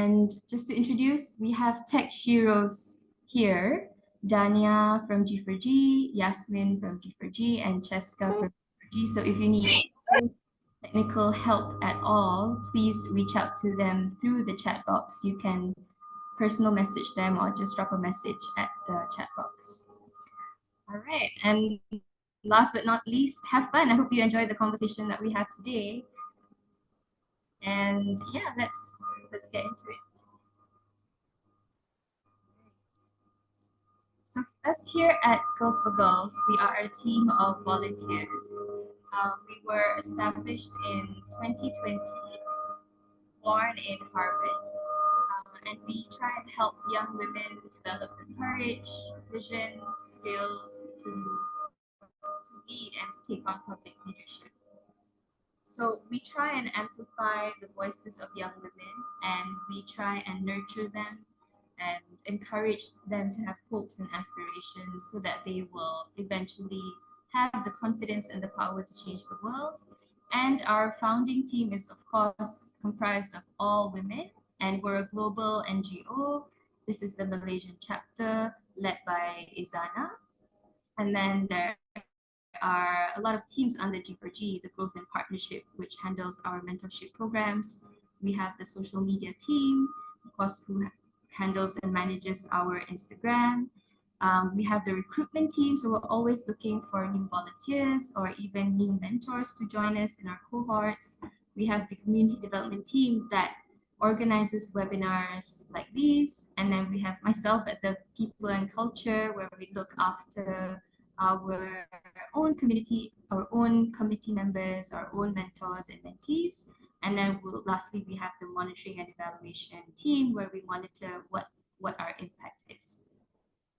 And just to introduce, we have tech heroes here. Dania from G4G, Yasmin from G4G, and Cheska from G4G. So if you need technical help at all, please reach out to them through the chat box. You can personal message them or just drop a message at the chat box. All right, and last but not least, have fun. I hope you enjoyed the conversation that we have today. And yeah, let's get into it. So us here at Girls for Girls, we are a team of volunteers. We were established in 2020, born in Harvard, and we try and help young women develop the courage, vision, skills to lead and to take on public leadership. So we try and amplify the voices of young women, and we try and nurture them and encourage them to have hopes and aspirations so that they will eventually have the confidence and the power to change the world. And our founding team is, of course, comprised of all women, and we're a global NGO. This is the Malaysian chapter led by Izana. And then there are a lot of teams under G4G, the Growth and Partnership, which handles our mentorship programs. We have the social media team, of course, who handles and manages our Instagram. We have the recruitment team, so we're always looking for new volunteers or even new mentors to join us in our cohorts. We have the community development team that organizes webinars like these. And then we have myself at the people and culture, where we look after our own community, our own committee members, our own mentors and mentees. And then lastly, we have the monitoring and evaluation team, where we monitor what our impact is.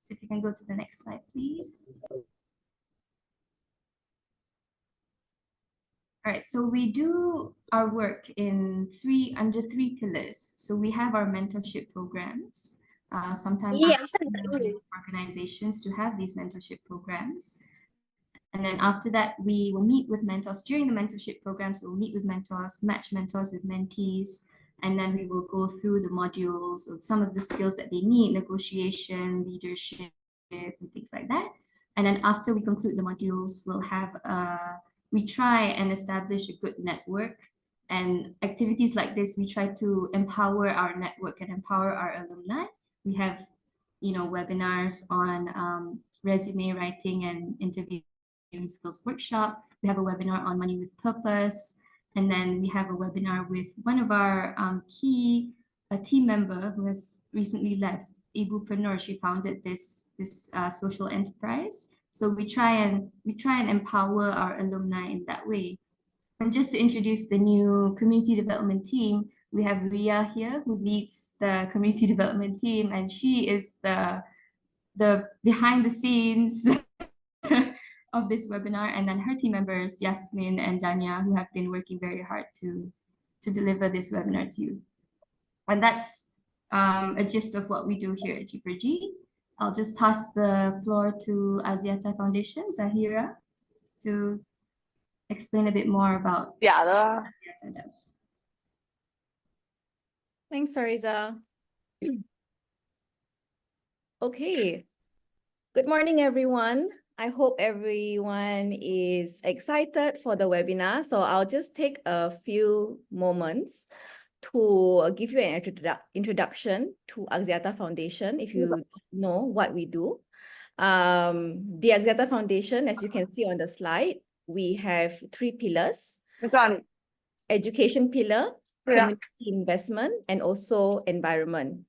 So if you can go to the next slide, please. All right, so we do our work in under three pillars. So we have our mentorship programs. Sometimes organizations to have these mentorship programs. And then after that, we will meet with mentors during the mentorship programs. We'll meet with mentors, match mentors with mentees, and then we will go through the modules of some of the skills that they need, negotiation, leadership, and things like that. And then after we conclude the modules, we'll have we try and establish a good network. And activities like this, we try to empower our network and empower our alumni. We have, webinars on resume writing and interviewing skills workshop. We have a webinar on money with purpose. And then we have a webinar with one of our key team member who has recently left, Ibupreneur. She founded this social enterprise. So we try and empower our alumni in that way. And just to introduce the new community development team, we have Ria here, who leads the community development team, and she is the behind the scenes of this webinar. And then her team members, Yasmin and Dania, who have been working very hard to deliver this webinar to you. And that's a gist of what we do here at G4G. I'll just pass the floor to Axiata Foundation, Zahira, to explain a bit more about what Axiata does. Thanks, Fariza. Okay. Good morning, everyone. I hope everyone is excited for the webinar. So I'll just take a few moments to give you an introduction to Axiata Foundation, if you know what we do. The Axiata Foundation, as you can see on the slide, we have 3 pillars: education pillar, community investment, and also environment.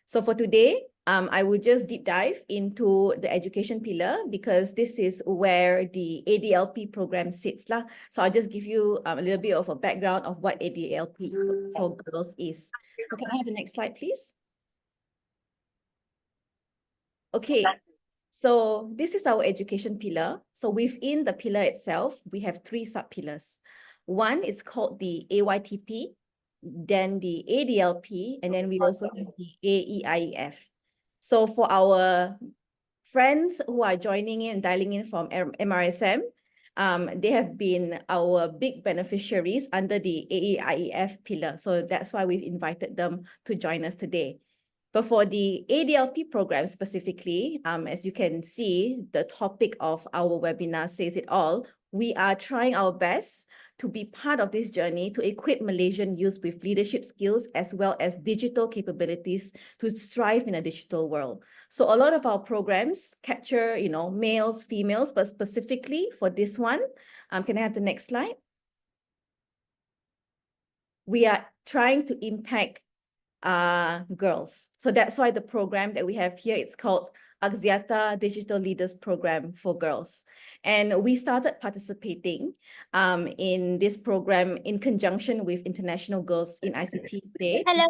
So for today, I will just deep dive into the education pillar because this is where the ADLP program sits. So I'll just give you a little bit of a background of what ADLP for girls is. So can I have the next slide, please? Okay, so this is our education pillar. So within the pillar itself, we have 3 sub-pillars. One is called the AYTP, then the ADLP, and then we also have the AEIF. So for our friends who are joining in, dialing in from MRSM, They have been our big beneficiaries under the AEIEF pillar. So that's why we've invited them to join us today. But for the ADLP program specifically, as you can see, the topic of our webinar says it all. We are trying our best to be part of this journey to equip Malaysian youth with leadership skills as well as digital capabilities to strive in a digital world. So a lot of our programs capture, males, females, but specifically for this one, can I have the next slide? We are trying to impact girls. So that's why the program that we have here, it's called Axiata Digital Leaders Program for Girls. And we started participating in this program in conjunction with International Girls in ICT Day. Hello.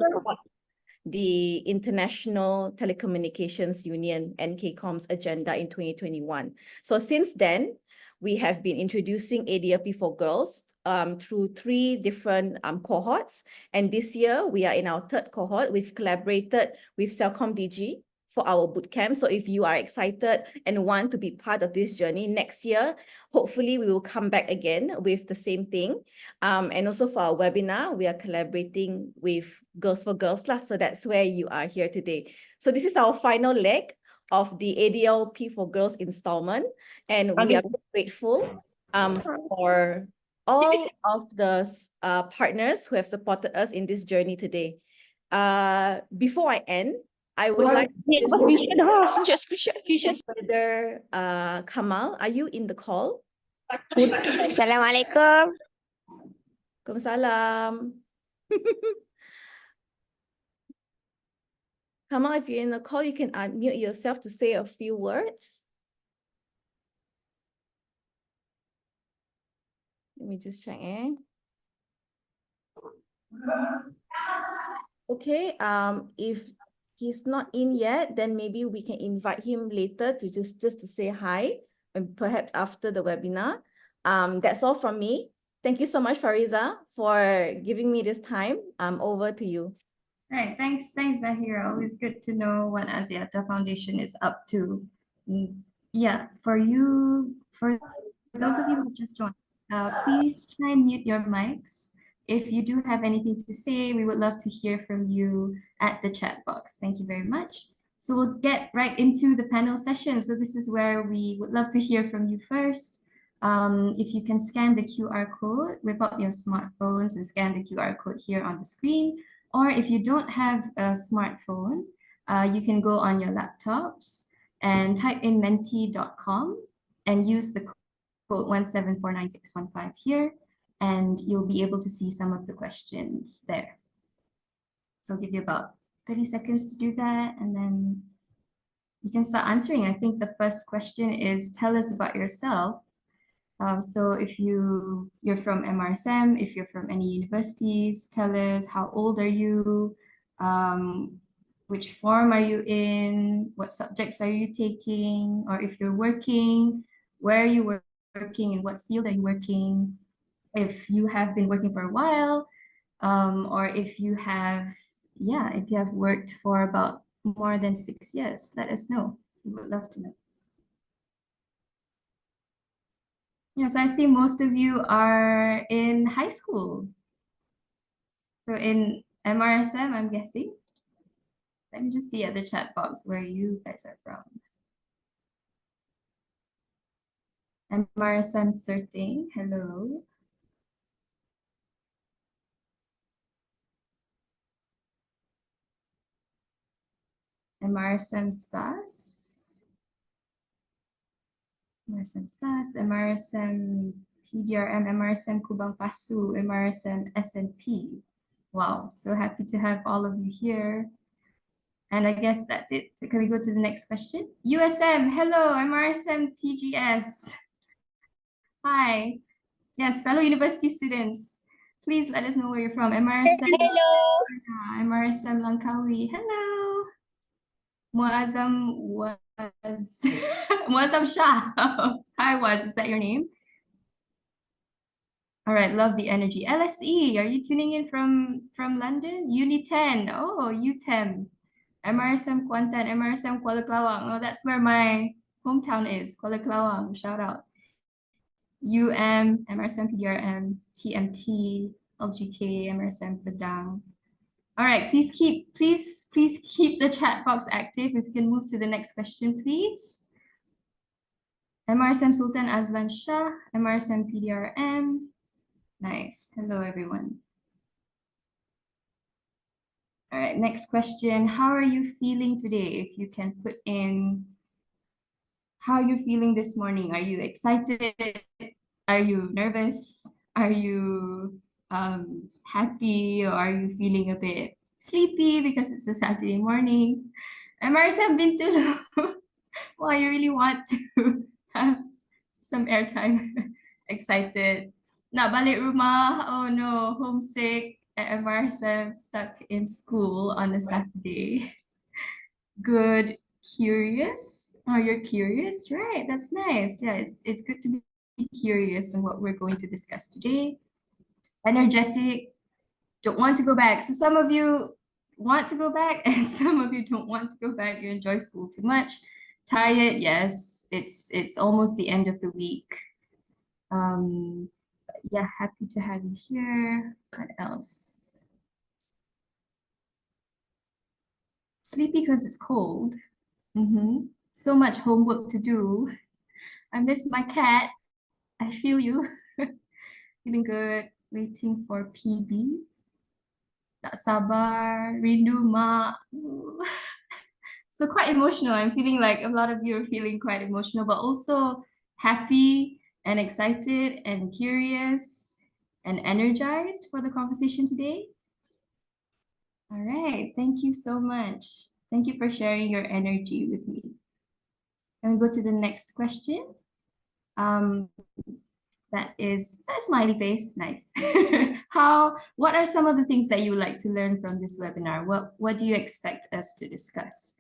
The International Telecommunications Union, NKCOM's agenda in 2021. So since then, we have been introducing ADLP for girls through 3 different cohorts. And this year, we are in our 3rd cohort. We've collaborated with Celcom DG for our bootcamp. So if you are excited and want to be part of this journey next year, hopefully we will come back again with the same thing. And also for our webinar, we are collaborating with Girls for Girls. So that's where you are here today. So this is our final leg of the ADLP for Girls installment. And we are grateful for all of the partners who have supported us in this journey today. Before I end, I would like to just whether Kamal, are you in the call? Assalamualaikum. Waalaikumsalam. Kamal, if you're in the call, you can unmute yourself to say a few words. Let me just check. Okay, if he's not in yet, then maybe we can invite him later to just to say hi, and perhaps after the webinar. That's all from me. Thank you so much, Fariza, for giving me this time. Over to you. All right, thanks, Zahira. Always good to know what Axiata Foundation is up to. Yeah, for those of you who just joined, please try and mute your mics. If you do have anything to say, we would love to hear from you at the chat box. Thank you very much. So we'll get right into the panel session. So this is where we would love to hear from you first. If you can scan the QR code, whip up your smartphones and scan the QR code here on the screen. Or if you don't have a smartphone, you can go on your laptops and type in menti.com and use the code 1749615 here, and you'll be able to see some of the questions there. So I'll give you about 30 seconds to do that, and then you can start answering. I think the first question is, tell us about yourself. So if you're from MRSM, if you're from any universities, tell us how old are you, which form are you in, what subjects are you taking, or if you're working, where are you working, in what field are you working, if you have been working for a while, or if you have worked for about more than 6 years, let us know. We would love to know. Yes, I see most of you are in high school. So in MRSM, I'm guessing. Let me just see at the chat box where you guys are from. MRSM Certain, hello. MRSM SAS. MRSM SAS, MRSM PDRM, MRSM Kubang Pasu, MRSM SNP. Wow, so happy to have all of you here. And I guess that's it. Can we go to the next question? USM, hello, MRSM TGS. Hi. Yes, fellow university students, please let us know where you're from. MRSM. Hello. MRSM Langkawi. Hello. Muazzam was Muazzam Shah. Hi, Was. Is that your name? All right, love the energy. LSE, are you tuning in from London? Uni 10. Oh, UTEM. MRSM Kuantan, MRSM Kuala Kelawang. Oh, that's where my hometown is. Kuala Kelawang. Shout out. MRSM PDRM, TMT, LGK, MRSM Padang. All right, please keep the chat box active. If you can move to the next question, please. MRSM Sultan Azlan Shah, MRSM PDRM. Nice. Hello, everyone. All right, next question. How are you feeling today? If you can put in how are you feeling this morning? Are you excited? Are you nervous? Are you happy, or are you feeling a bit sleepy because it's a Saturday morning? MRSM Bintulu. Well, you really want to have some airtime. Excited. Nak balik rumah. Oh no, homesick. At MRSM, stuck in school on a Saturday. Good. Curious? Oh, you're curious, right? That's nice. Yeah, it's good to be curious on what we're going to discuss today. Energetic, don't want to go back. So some of you want to go back and some of you don't want to go back. You enjoy school too much. Tired, yes. It's almost the end of the week. Yeah, happy to have you here. What else? Sleepy because it's cold. So much homework to do. I miss my cat. I feel you. Feeling good. Waiting for PB. Tak sabar. Rindu mak. So quite emotional. I'm feeling like a lot of you are feeling quite emotional, but also happy and excited and curious and energized for the conversation today. All right. Thank you so much. Thank you for sharing your energy with me. Can we go to the next question? That is a smiley face. Nice. What are some of the things that you would like to learn from this webinar? What do you expect us to discuss?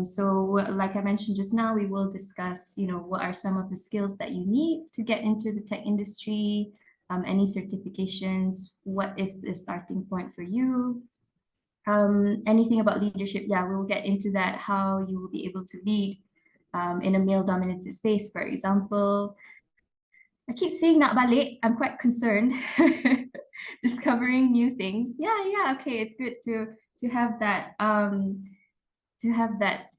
So like I mentioned just now, we will discuss, what are some of the skills that you need to get into the tech industry, any certifications, what is the starting point for you? Anything about leadership, yeah, we'll get into that, how you will be able to lead in a male-dominated space, for example. I keep saying nak balik. I'm quite concerned. Discovering new things. Yeah, okay. It's good to have that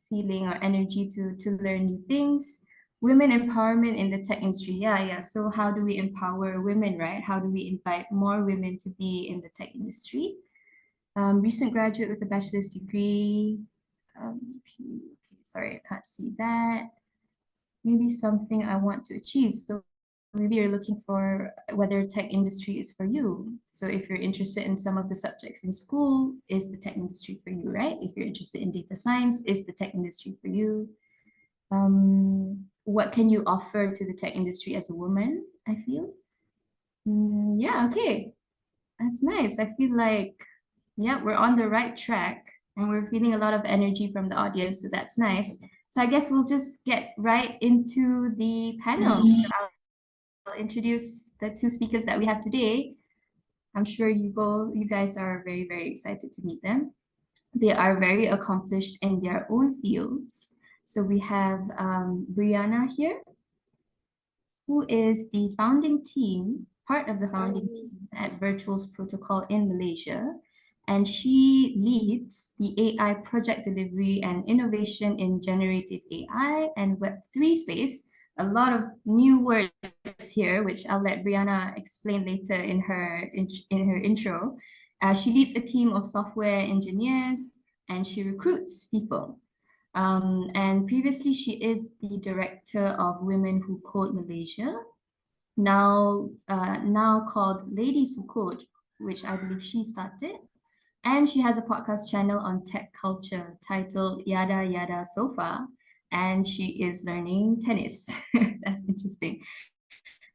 feeling or energy to learn new things. Women empowerment in the tech industry. Yeah. So how do we empower women, right? How do we invite more women to be in the tech industry? Recent graduate with a bachelor's degree. Okay, sorry, I can't see that. Maybe something I want to achieve. So maybe you're looking for whether tech industry is for you. So if you're interested in some of the subjects in school, is the tech industry for you, right? If you're interested in data science, is the tech industry for you? What can you offer to the tech industry as a woman, I feel? Yeah, okay. That's nice. I feel like, yeah, we're on the right track and we're feeling a lot of energy from the audience, so that's nice. So I guess we'll just get right into the panel. So I'll introduce the two speakers that we have today. I'm sure you guys are very, very excited to meet them. They are very accomplished in their own fields. So we have Brianna here, who is the part of the founding team at Virtuals Protocol in Malaysia. And she leads the AI project delivery and innovation in generative AI and Web3 space. A lot of new words here, which I'll let Brianna explain later in her intro. She leads a team of software engineers and she recruits people. And previously, she is the director of Women Who Code Malaysia, now called Ladies Who Code, which I believe she started. And she has a podcast channel on tech culture titled Yada Yada Sofa, and she is learning tennis. That's interesting.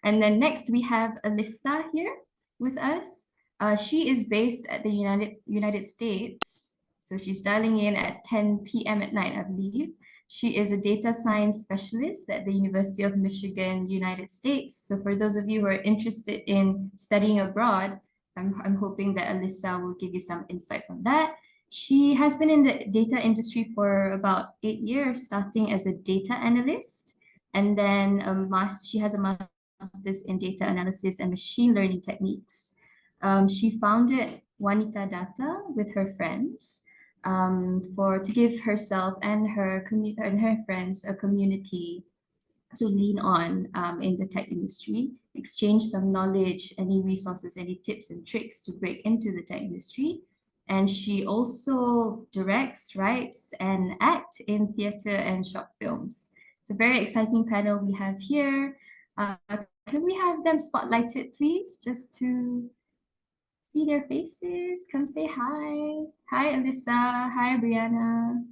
And then next we have Elissa here with us. She is based at the United States. So she's dialing in at 10 p.m. at night, I believe. She is a data science specialist at the University of Michigan, United States. So for those of you who are interested in studying abroad, I'm hoping that Elissa will give you some insights on that. She has been in the data industry for about 8 years, starting as a data analyst. And then she has a master's in data analysis and machine learning techniques. She founded Wanita Data with her friends to give herself and her friends a community to lean on in the tech industry, exchange some knowledge, any resources, any tips and tricks to break into the tech industry. And she also directs, writes, and acts in theatre and short films. It's a very exciting panel we have here. Can we have them spotlighted, please, just to see their faces? Come say hi. Hi, Elissa. Hi, Brianna.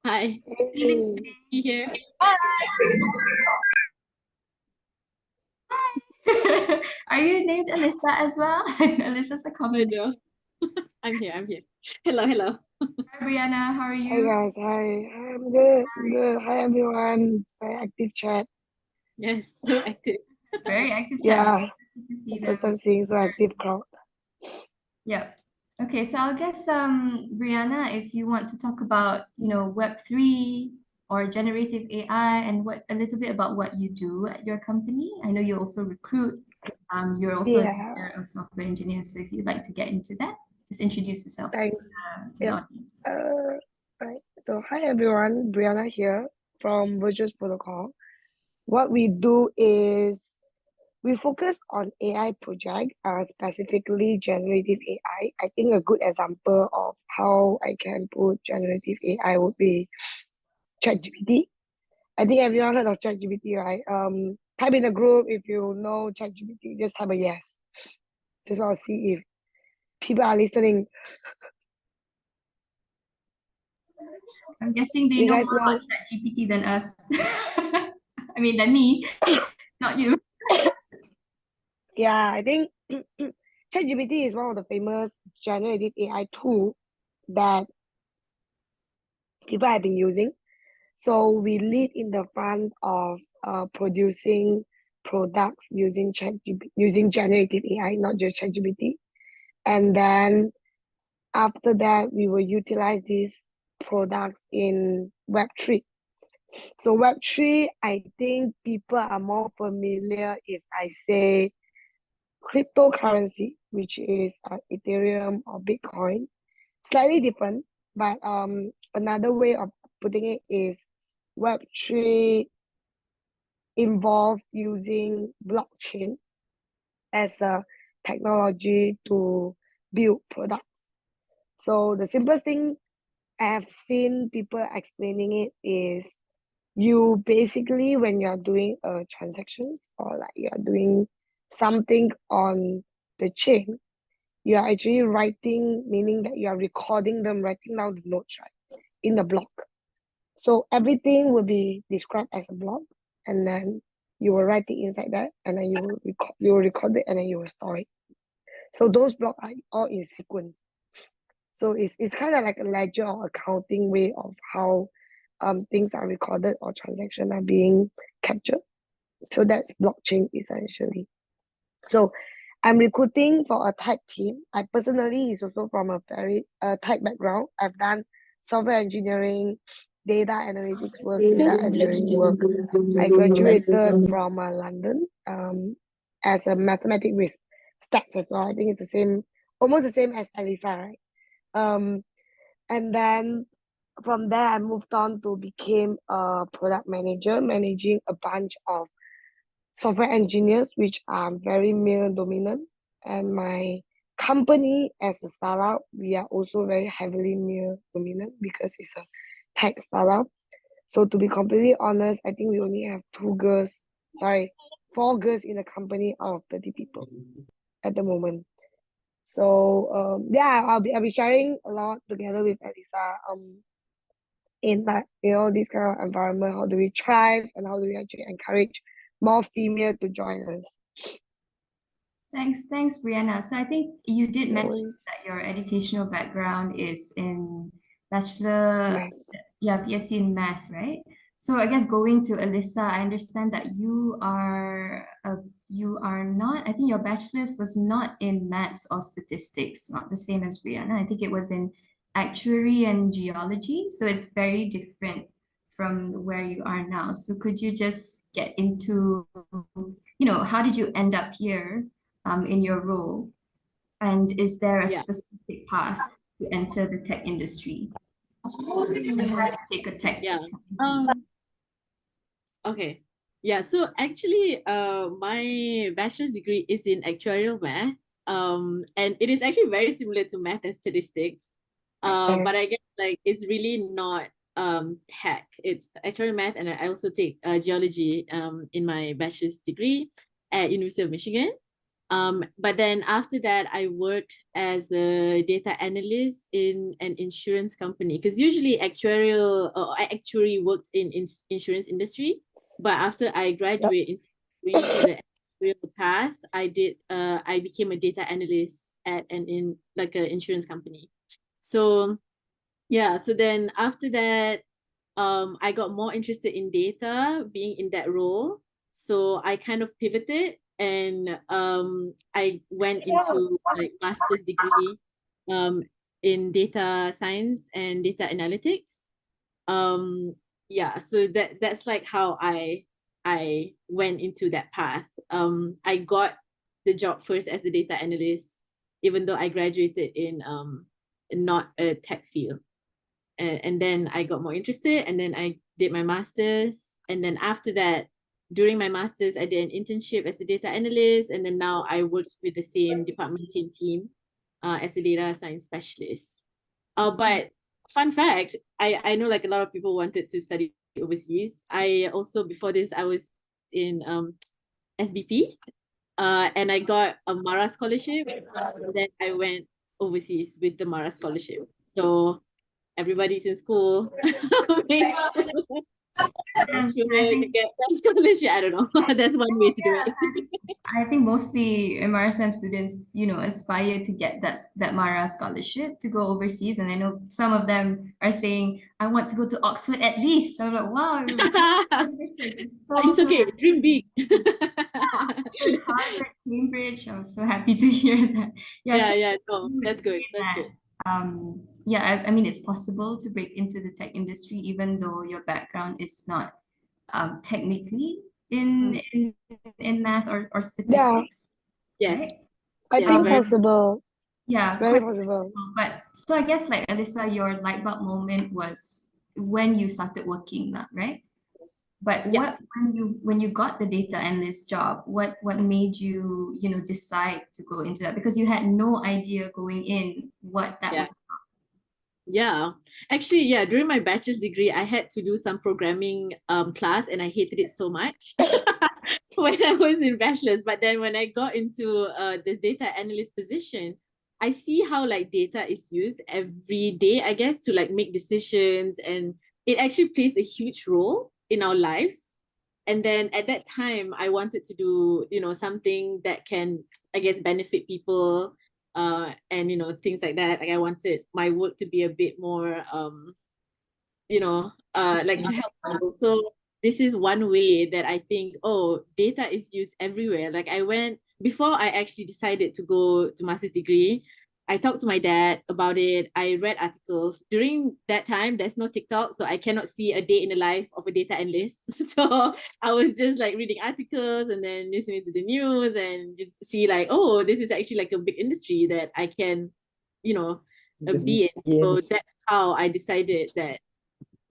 Hi. Feeling today? Here. Hi. Are you named Elissa as well? Elissa's a comment. No. I'm here. Hello. Hi, Brianna. How are you? Hey guys, hi. I'm good. Hi everyone. It's very active chat. Yes, so active. Very active chat. Yeah, Good to see first them. time seeing so active crowd. Yep. Okay, so I guess Brianna, if you want to talk about, Web3 or generative AI and a little bit about what you do at your company. I know you also recruit. You're also a Yeah, leader of software engineers. So if you'd like to get into that, just introduce yourself thanks. to the audience. Right. So hi everyone, Brianna here from Virtuous Protocol. What we do is we focus on AI project, specifically generative AI. I think a good example of how I can put generative AI would be ChatGPT. I think everyone heard of ChatGPT, right? Type in the group if you know ChatGPT, just type a yes. Just want to see if people are listening. I'm guessing they You know guys more know? about ChatGPT than us. I mean, than me, not you. Yeah, I think ChatGPT is one of the famous generative AI tool that people have been using. So we lead in the front of producing products using generative AI, not just ChatGPT. And then after that, we will utilize these products in Web3. So Web3, I think people are more familiar if I say cryptocurrency, which is Ethereum or Bitcoin. Slightly different, but another way of putting it is Web3 involved using blockchain as a technology to build products. So the simplest thing I have seen people explaining it is you basically, when you're doing transactions or like you're doing something on the chain, you are actually writing, meaning that you are recording them, writing down the notes, right, in the block. So everything will be described as a block, and then you will write it inside that, and then you will record it, and then you will store it. So those blocks are all in sequence. So it's kind of like a ledger or accounting way of how things are recorded or transactions are being captured. So that's blockchain essentially. So I'm recruiting for a tech team. I personally is also from a very tech background. I've done software engineering, data analytics work, data engineering work. I graduated from London as a mathematics with stats as well. I think it's the same, almost the same as Elissa, right? And then from there, I moved on to became a product manager, managing a bunch of software engineers, which are very male dominant. And my company as a startup, we are also very heavily male dominant because it's a tech startup. So to be completely honest, I think we only have 4 girls in the company out of 30 people at the moment. So yeah, I'll be sharing a lot together with Elissa in that, this kind of environment. How do we thrive and how do we actually encourage more female to join us? Thanks, Brianna. So I think you did No mention worries. that your educational background is in bachelor, Math. BSc in math, right? So I guess going to Elissa, I understand that you are not, I think your bachelor's was not in maths or statistics, not the same as Brianna. I think it was in actuary and geology. So it's very different from where you are now. So could you just get into, how did you end up here in your role? And is there a Yeah. specific path to enter the tech industry? You have to take a tech. Yeah. Okay. Yeah. So actually, my bachelor's degree is in actuarial math. And it is actually very similar to math and statistics. But I guess like it's really not tech. It's actuarial math, and I also take geology in my bachelor's degree at University of Michigan. But then after that, I worked as a data analyst in an insurance company, because usually I actually worked in insurance industry. But after I graduated, going to the actuarial path, I became a data analyst at an insurance company. So yeah, so then after that, I got more interested in data, being in that role. So I kind of pivoted, and I went into like master's degree in data science and data analytics. Yeah, so that's like how I went into that path. I got the job first as a data analyst, even though I graduated in not a tech field. And then I got more interested, and then I did my master's. And then after that, during my master's, I did an internship as a data analyst, and then now I work with the same department, same team, as a data science specialist. But fun fact, I know like a lot of people wanted to study overseas. I also, before this, I was in SBP, and I got a Mara scholarship, and then I went overseas with the Mara scholarship. So everybody's in school. Make sure to get that scholarship. I don't know. That's one way to do it. I think mostly MRSM students, aspire to get that Mara scholarship to go overseas. And I know some of them are saying, I want to go to Oxford at least. I'm like, wow, It's okay, dream big. Oxford, Harvard, Cambridge. I'm so happy to hear that. Yeah, no, that's good. That's good. Yeah, I mean, it's possible to break into the tech industry even though your background is not technically in math or statistics. Yes. Right? I Yeah, think very- possible. Yeah, Very quite possible. But so I guess like Elissa, your light bulb moment was when you started working now, right? But Yeah. when you got the data analyst job, what made you, decide to go into that? Because you had no idea going in what that was. Yeah, actually, yeah, during my bachelor's degree, I had to do some programming class, and I hated it so much when I was in bachelor's. But then when I got into the data analyst position, I see how like data is used every day, I guess, to like make decisions, and it actually plays a huge role in our lives. And then at that time, I wanted to do, something that can, I guess, benefit people, and things like that. Like I wanted my work to be a bit more like to help people. So this is one way that I think, oh, data is used everywhere. Like before I actually decided to go to master's degree, I talked to my dad about it. I read articles. During that time, there's no TikTok, so I cannot see a day in the life of a data analyst. So I was just like reading articles and then listening to the news and see like, oh, this is actually like a big industry that I can, be in. So that's how I decided that,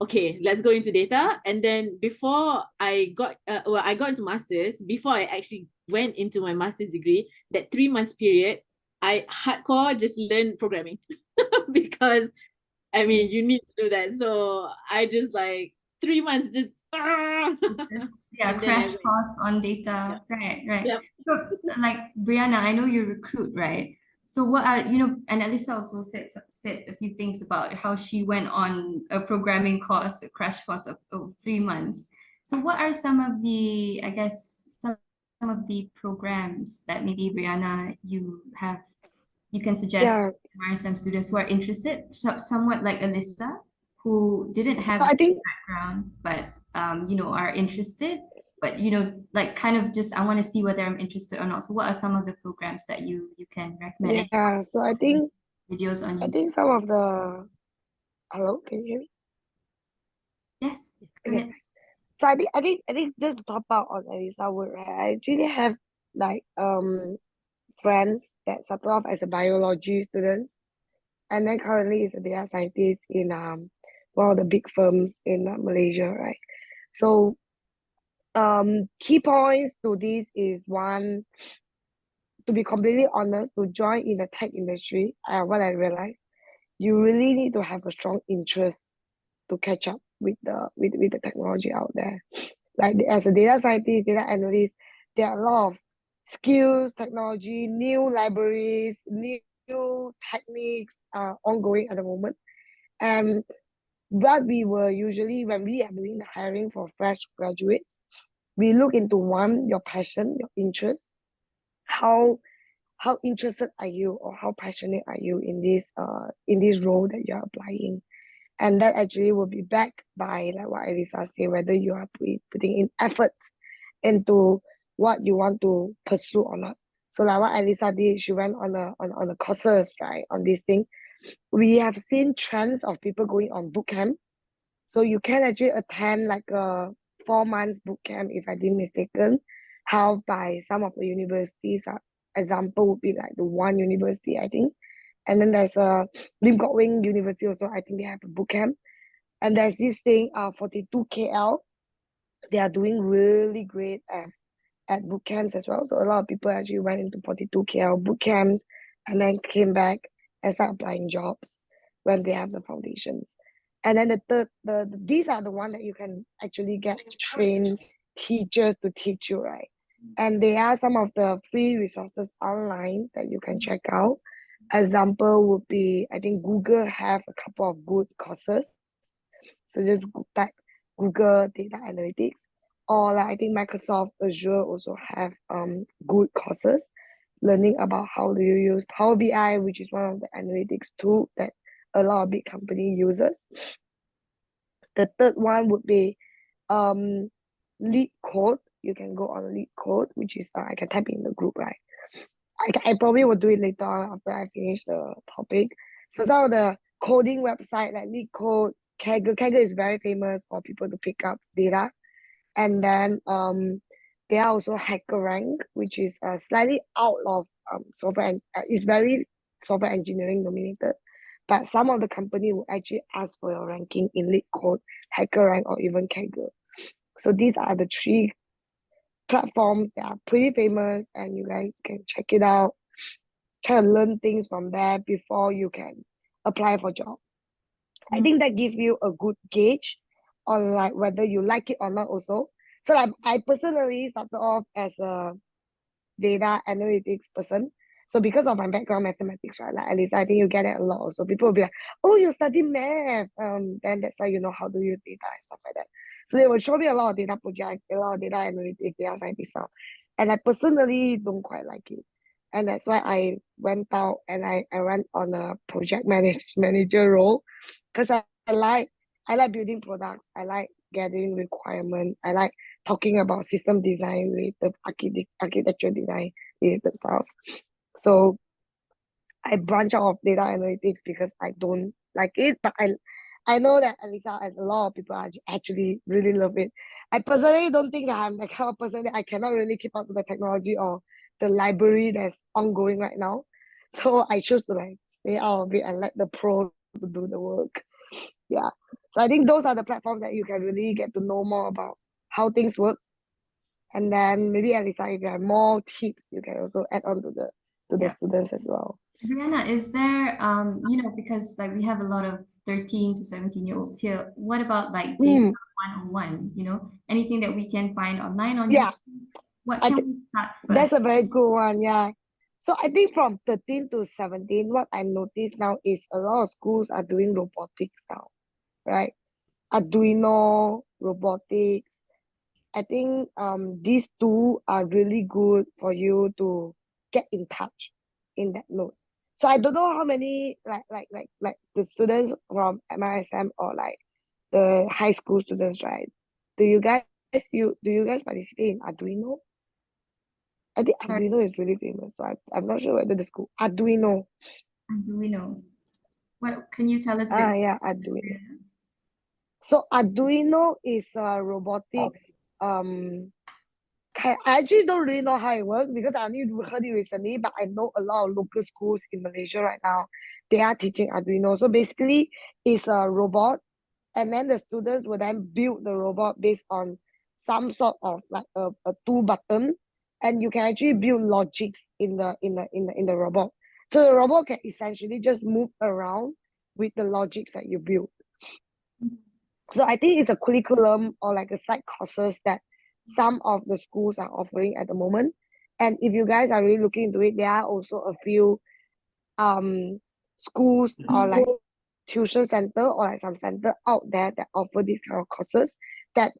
okay, let's go into data. And then before I got, I got into masters, before I actually went into my master's degree, that 3 months period, I hardcore just learned programming because I mean, you need to do that. So I just like 3 months just, yeah, crash course on data. Right. Yep. So like Brianna, I know you recruit, right? So what are, and Elissa also said a few things about how she went on a programming course, a crash course of 3 months. So what are some of the, I guess, some of the programs that maybe Brianna, you can suggest to some students who are interested, somewhat like Elissa, who didn't have I think background, but are interested, but like kind of just I want to see whether I'm interested or not. So what are some of the programs that you can recommend? yeah. So I think Videos on YouTube. I think some of the hello, can you hear me? Yes, go Okay. ahead. So I think just to top out on Elissa work, right, I actually have like friends that started off as a biology student and then currently is a data scientist in one of the big firms in Malaysia, right? So key points to this is one, to be completely honest, to join in the tech industry, what I realized, you really need to have a strong interest to catch up with the technology out there. Like as a data scientist, data analyst, there are a lot of skills, technology, new libraries, new techniques ongoing at the moment. And what we were usually, when we are doing the hiring for fresh graduates, we look into one, your passion, your interest, how interested are you or how passionate are you in this role that you're applying, and that actually will be backed by like what Elissa said, whether you are putting in efforts into what you want to pursue or not. So like what Elissa did, she went on a courses, right, on this thing. We have seen trends of people going on boot camp. So you can actually attend like a 4 months boot camp, if I didn't mistaken, held by some of the universities. Example would be like the One University, I think. And then there's a Lim Kok Wing University also, I think they have a boot camp. And there's this thing, 42 KL. They are doing really great at boot camps as well. So a lot of people actually went into 42 KL boot camps and then came back and start applying jobs when they have the foundations. And then these are the one that you can actually get trained teachers to teach you, right? And there are some of the free resources online that you can check out. Example would be, I think Google have a couple of good courses. So just type Google data analytics, or like I think Microsoft Azure also have good courses learning about how do you use Power BI, which is one of the analytics tool that a lot of big company uses. The third one would be Lead Code. You can go on Lead Code, which is I can type in the group, right? I probably will do it later on after I finish the topic. So some of the coding website like Lead Code, Kaggle is very famous for people to pick up data. And then there are also HackerRank, which is slightly out of software and it's very software engineering dominated. But some of the company will actually ask for your ranking in Lead Code, HackerRank, or even Kaggle. So these are the three platforms that are pretty famous, and you guys can check it out. Try to learn things from there before you can apply for job. I think that gives you a good gauge on like whether you like it or not also. So like I personally started off as a data analytics person. So because of my background mathematics, right? Like at least I think you get it a lot also. People will be like, oh, you study math. Then that's how you know how to use data and stuff like that. So they will show me a lot of data projects, a lot of data analytics, data scientist stuff. And I personally don't quite like it. And that's why I went out and I went on a project manager role, because I like building products. I like gathering requirements. I like talking about system design related, architecture design related stuff. So I branch out of data analytics because I don't like it, but I know that Elissa and a lot of people actually really love it. I personally don't think that I'm the kind of person that I cannot really keep up with the technology or the library that's ongoing right now. So I choose to like stay out of it and let the pros to do the work. Yeah. So I think those are the platforms that you can really get to know more about how things work. And then maybe Elissa, if you have more tips, you can also add on to the students as well. Brianna, is there, because like we have a lot of 13 to 17-year-olds here, what about like data 101, anything that we can find online on Yeah. YouTube? What can we start first? That's a very good one, yeah. So I think from 13 to 17, what I noticed now is a lot of schools are doing robotics now, right? Arduino, robotics. I think these two are really good for you to get in touch in that note. So I don't know how many like the students from MRSM or like the high school students, right? Do you guys participate in Arduino? I think Arduino is really famous, so I'm not sure whether the school So Arduino is robotics. I actually don't really know how it works because I only heard it recently, but I know a lot of local schools in Malaysia right now, they are teaching Arduino. So basically, it's a robot, and then the students will then build the robot based on some sort of like a two button, and you can actually build logics in the robot. So the robot can essentially just move around with the logics that you build. So I think it's a curriculum or like a side courses that some of the schools are offering at the moment. And if you guys are really looking into it, there are also a few schools or like tuition center or like some center out there that offer these kind of courses that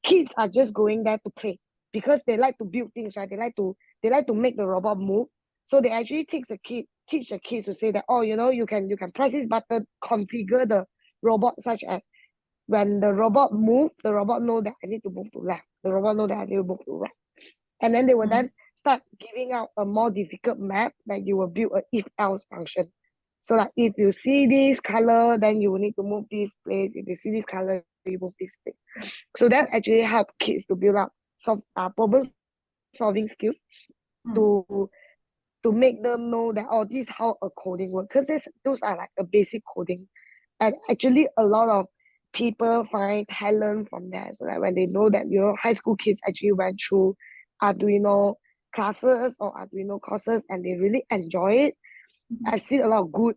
kids are just going there to play because they like to build things, right? They like to make the robot move. So they actually teach the kids to say that, oh, you can press this button, configure the robot such as when the robot moves, the robot know that I need to move to left. The robot know that I need to move to right. And then they will then start giving out a more difficult map that you will build a if-else function. So like if you see this color, then you will need to move this place. If you see this color, you move this place. So that actually helps kids to build up problem solving skills to make them know that, oh, this is how a coding works. Because those are like a basic coding. And actually a lot of people find talent from there. So that when they know that, high school kids actually went through Arduino classes or Arduino courses and they really enjoy it. I've seen a lot of good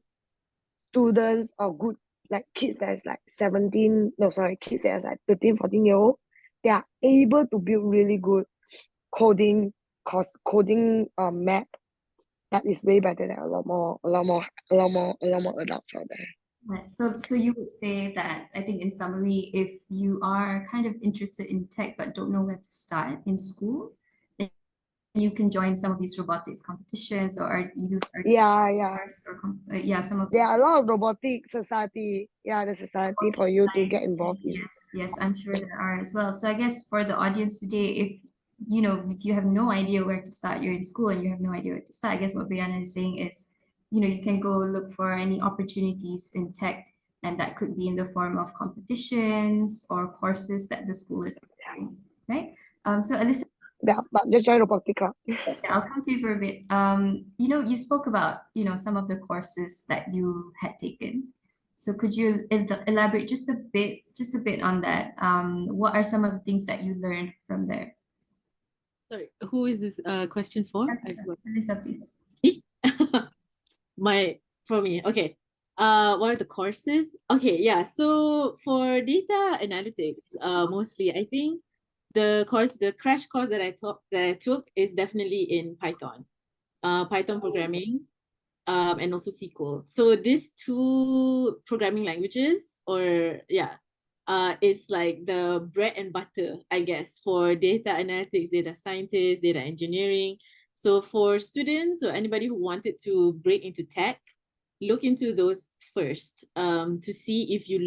students or good like kids that's like kids that's like 13, 14-year-old. They are able to build really good coding map that is way better than a lot more adults out there. Right. So you would say that, I think in summary, if you are kind of interested in tech but don't know where to start in school, then you can join some of these robotics competitions or some of there are a lot of robotic society. Yeah, the society for you to get involved in. Yes, I'm sure there are as well. So I guess for the audience today, if you have no idea where to start, you're in school and you have no idea where to start, I guess what Brianna is saying is, you can go look for any opportunities in tech, and that could be in the form of competitions or courses that the school is offering, right? So Elissa, yeah, but just join robotic club. I'll come to you for a bit. You spoke about, some of the courses that you had taken. So could you elaborate just a bit on that? What are some of the things that you learned from there? Sorry, who is this question for? Elissa, please. For me, okay. What are the courses? Okay, yeah. So for data analytics, mostly I think the crash course that I took is definitely in Python, Python programming, and also SQL. So these two programming languages, is like the bread and butter, I guess, for data analytics, data scientists, data engineering. So for students or anybody who wanted to break into tech, look into those first, to see if you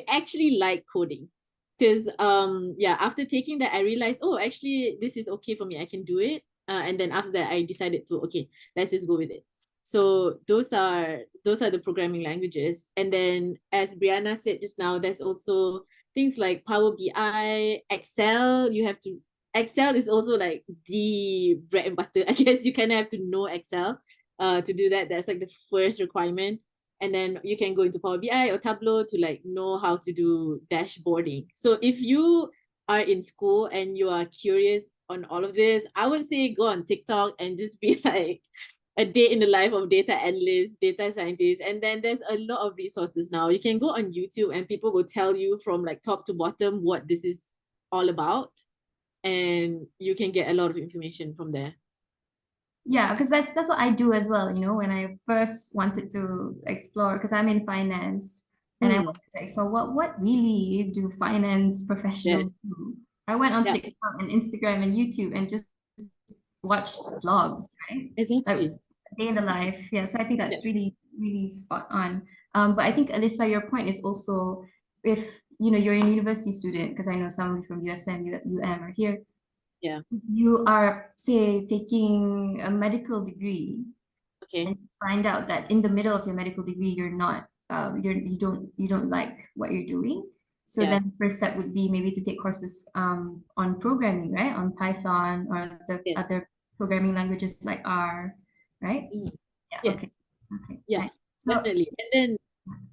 actually like coding. Because after taking that, I realized, oh, actually this is okay for me, I can do it. And then after that, I decided to, okay, let's just go with it. So those are the programming languages. And then as Brianna said just now, there's also things like Power BI, Excel. Excel is also like the bread and butter. I guess you kind of have to know Excel to do that. That's like the first requirement. And then you can go into Power BI or Tableau to like know how to do dashboarding. So if you are in school and you are curious on all of this, I would say go on TikTok and just be like a day in the life of data analysts, data scientists. And then there's a lot of resources now. You can go on YouTube and people will tell you from like top to bottom what this is all about. And you can get a lot of information from there. Yeah, because that's what I do as well, when I first wanted to explore, because I'm in finance and I wanted to explore what really do finance professionals do. I went on TikTok and Instagram and YouTube and just watched vlogs, right? Exactly. Like, day in the life. Yeah, so I think that's really, really spot on. But I think, Elissa, your point is also, if you're a university student, because I know some from USM, UM are here. Yeah. You are, say, taking a medical degree, okay, and you find out that in the middle of your medical degree, you're not, you don't like what you're doing. So then the first step would be maybe to take courses on programming, right? On Python or the other programming languages like R, right? Yeah, okay. Okay. Yeah, right. So, definitely. And then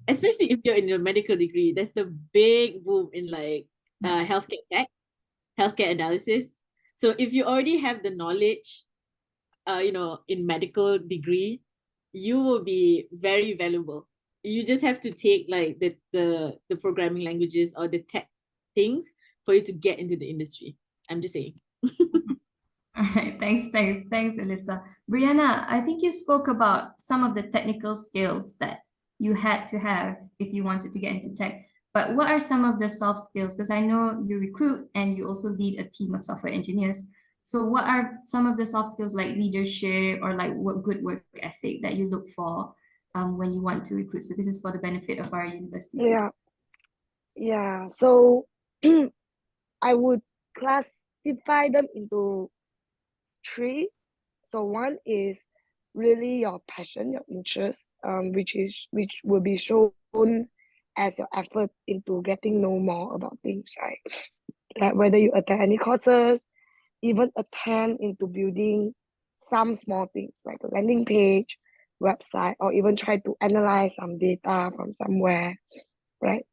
especially if you're in your medical degree, there's a big boom in like healthcare tech, healthcare analysis. So if you already have the knowledge, in medical degree, you will be very valuable. You just have to take like the programming languages or the tech things for you to get into the industry. I'm just saying. all right, thanks, Elissa. Brianna, I think you spoke about some of the technical skills that you had to have if you wanted to get into tech. But what are some of the soft skills? Because I know you recruit and you also lead a team of software engineers. So what are some of the soft skills like leadership or like what good work ethic that you look for when you want to recruit? So this is for the benefit of our university students. Yeah. So I would classify them into three. So one is really your passion, your interest, which will be shown as your effort into getting know more about things, right? Like whether you attend any courses, even attempt into building some small things like a landing page, website, or even try to analyze some data from somewhere, right?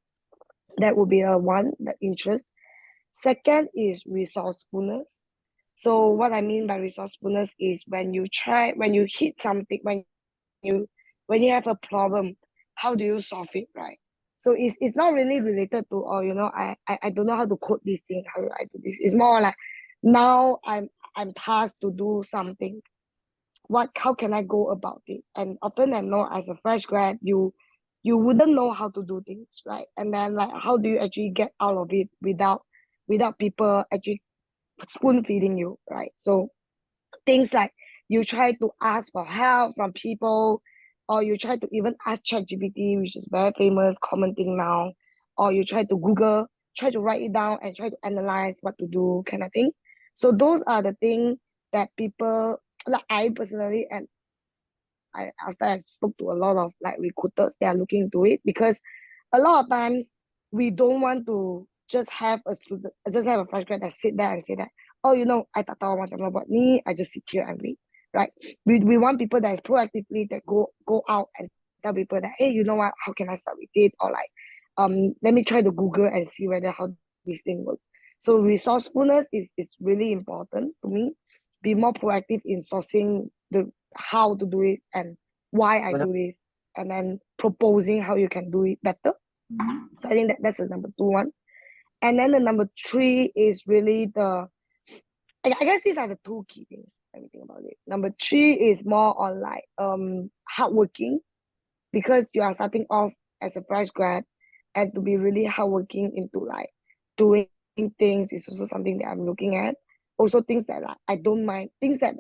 That would be a one, the interest. Second is resourcefulness. So what I mean by resourcefulness is when you hit something, when you have a problem, how do you solve it, right? So it's not really related to, I don't know how to code this thing, how do I do this? It's more like now I'm tasked to do something. How can I go about it? And often than not, as a fresh grad, you wouldn't know how to do things, right? And then like how do you actually get out of it without people actually spoon feeding you, right? So things like you try to ask for help from people, or you try to even ask ChatGPT, which is very famous, common thing now, or you try to Google, try to write it down and try to analyze what to do, kind of thing. So those are the things that people, like I personally, and after I spoke to a lot of like recruiters, they are looking into it, because a lot of times we don't want to just have a fresh grad that sit there and say that, oh, I tak tahu macam about me, I just sit here and read, right? We want people that is proactively that go out and tell people that, hey, you know what, how can I start with it? Or like, let me try to Google and see whether how this thing works. So resourcefulness is really important to me. Be more proactive in sourcing the how to do it and why I do this, and then proposing how you can do it better. So I think that's the number 2 one. And then the number 3 is really I guess these are the 2 key things. Let me think about it. Number 3 is more on like hardworking, because you are starting off as a fresh grad, and to be really hardworking into like doing things is also something that I'm looking at. Also things that like I don't mind, things that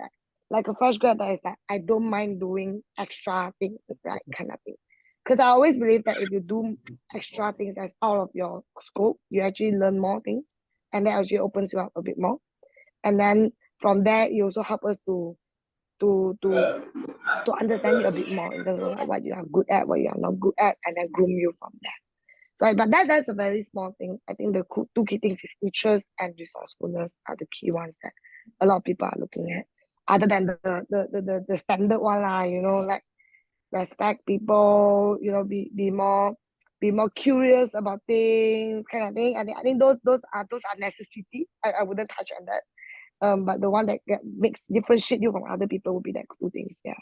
like a fresh grad that is like I don't mind doing extra things, right, kind of thing. Because I always believe that if you do extra things that's out of your scope, you actually learn more things, and that actually opens you up a bit more. And then from there, you also help us to understand you a bit more in terms of like what you are good at, what you are not good at, and then groom you from there. Right, but that's a very small thing. I think the 2 key things is interest and resourcefulness are the key ones that a lot of people are looking at. Other than the standard one, like respect people, be more curious about things, kind of thing. I think those are necessity. I wouldn't touch on that. But the one that makes differentiate you from other people would be that 2 things. Yeah.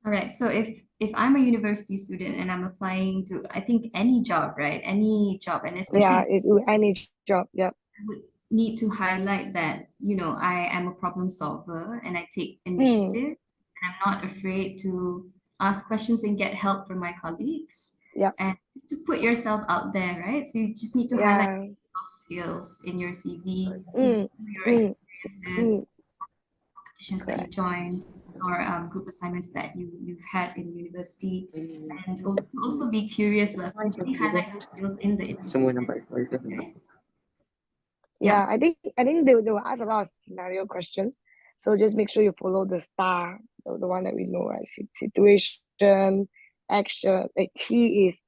All right. So if I'm a university student and I'm applying to, I think any job, right? Any job, and especially it's any job. Yeah. I would need to highlight that, I am a problem solver and I take initiative and I'm not afraid to ask questions and get help from my colleagues. Yeah. And just to put yourself out there, right? So you just need to highlight soft skills in your CV, your experiences, competitions that you joined, or group assignments that you've had in university, and also be curious, especially highlight those skills in the interview. Right? Yeah, I think they will ask a lot of scenario questions. So just make sure you follow the STAR, the one that we know, right? Situation, action. The T is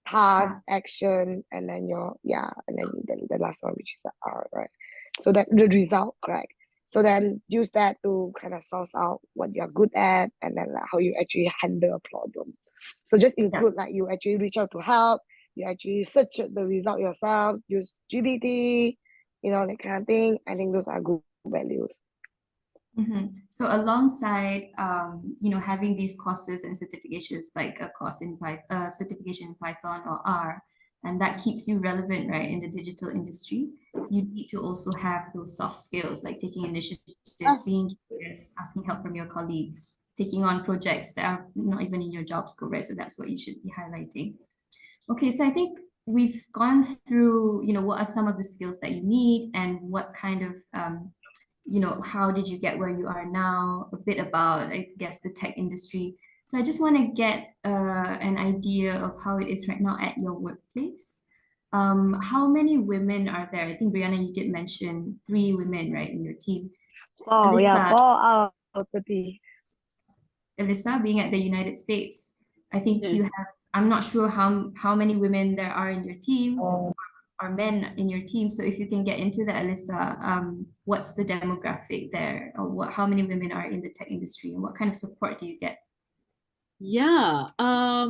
task, action, and then and then the last one, which is the R, right? So that the result, correct? So then use that to kind of source out what you're good at, and then like how you actually handle a problem. So just include like you actually reach out to help, you actually search the result yourself, use GPT, that kind of thing. I think those are good values. So alongside, having these courses and certifications, like a course in certification in Python or R, and that keeps you relevant, right, in the digital industry, you need to also have those soft skills, like taking initiative, being curious, asking help from your colleagues, taking on projects that are not even in your job scope, right? So that's what you should be highlighting. Okay, so I think we've gone through, what are some of the skills that you need and what kind of how did you get where you are now, a bit about, I guess, the tech industry. So I just want to get an idea of how it is right now at your workplace. How many women are there? I think, Brianna, you did mention 3 women, right, in your team. Oh, Elissa, 4 out of 30. Elissa, being at the United States, I think you have, I'm not sure how many women there are in your team. Or men in your team. So if you can get into that, Elissa, what's the demographic there, or how many women are in the tech industry, and what kind of support do you get? Yeah,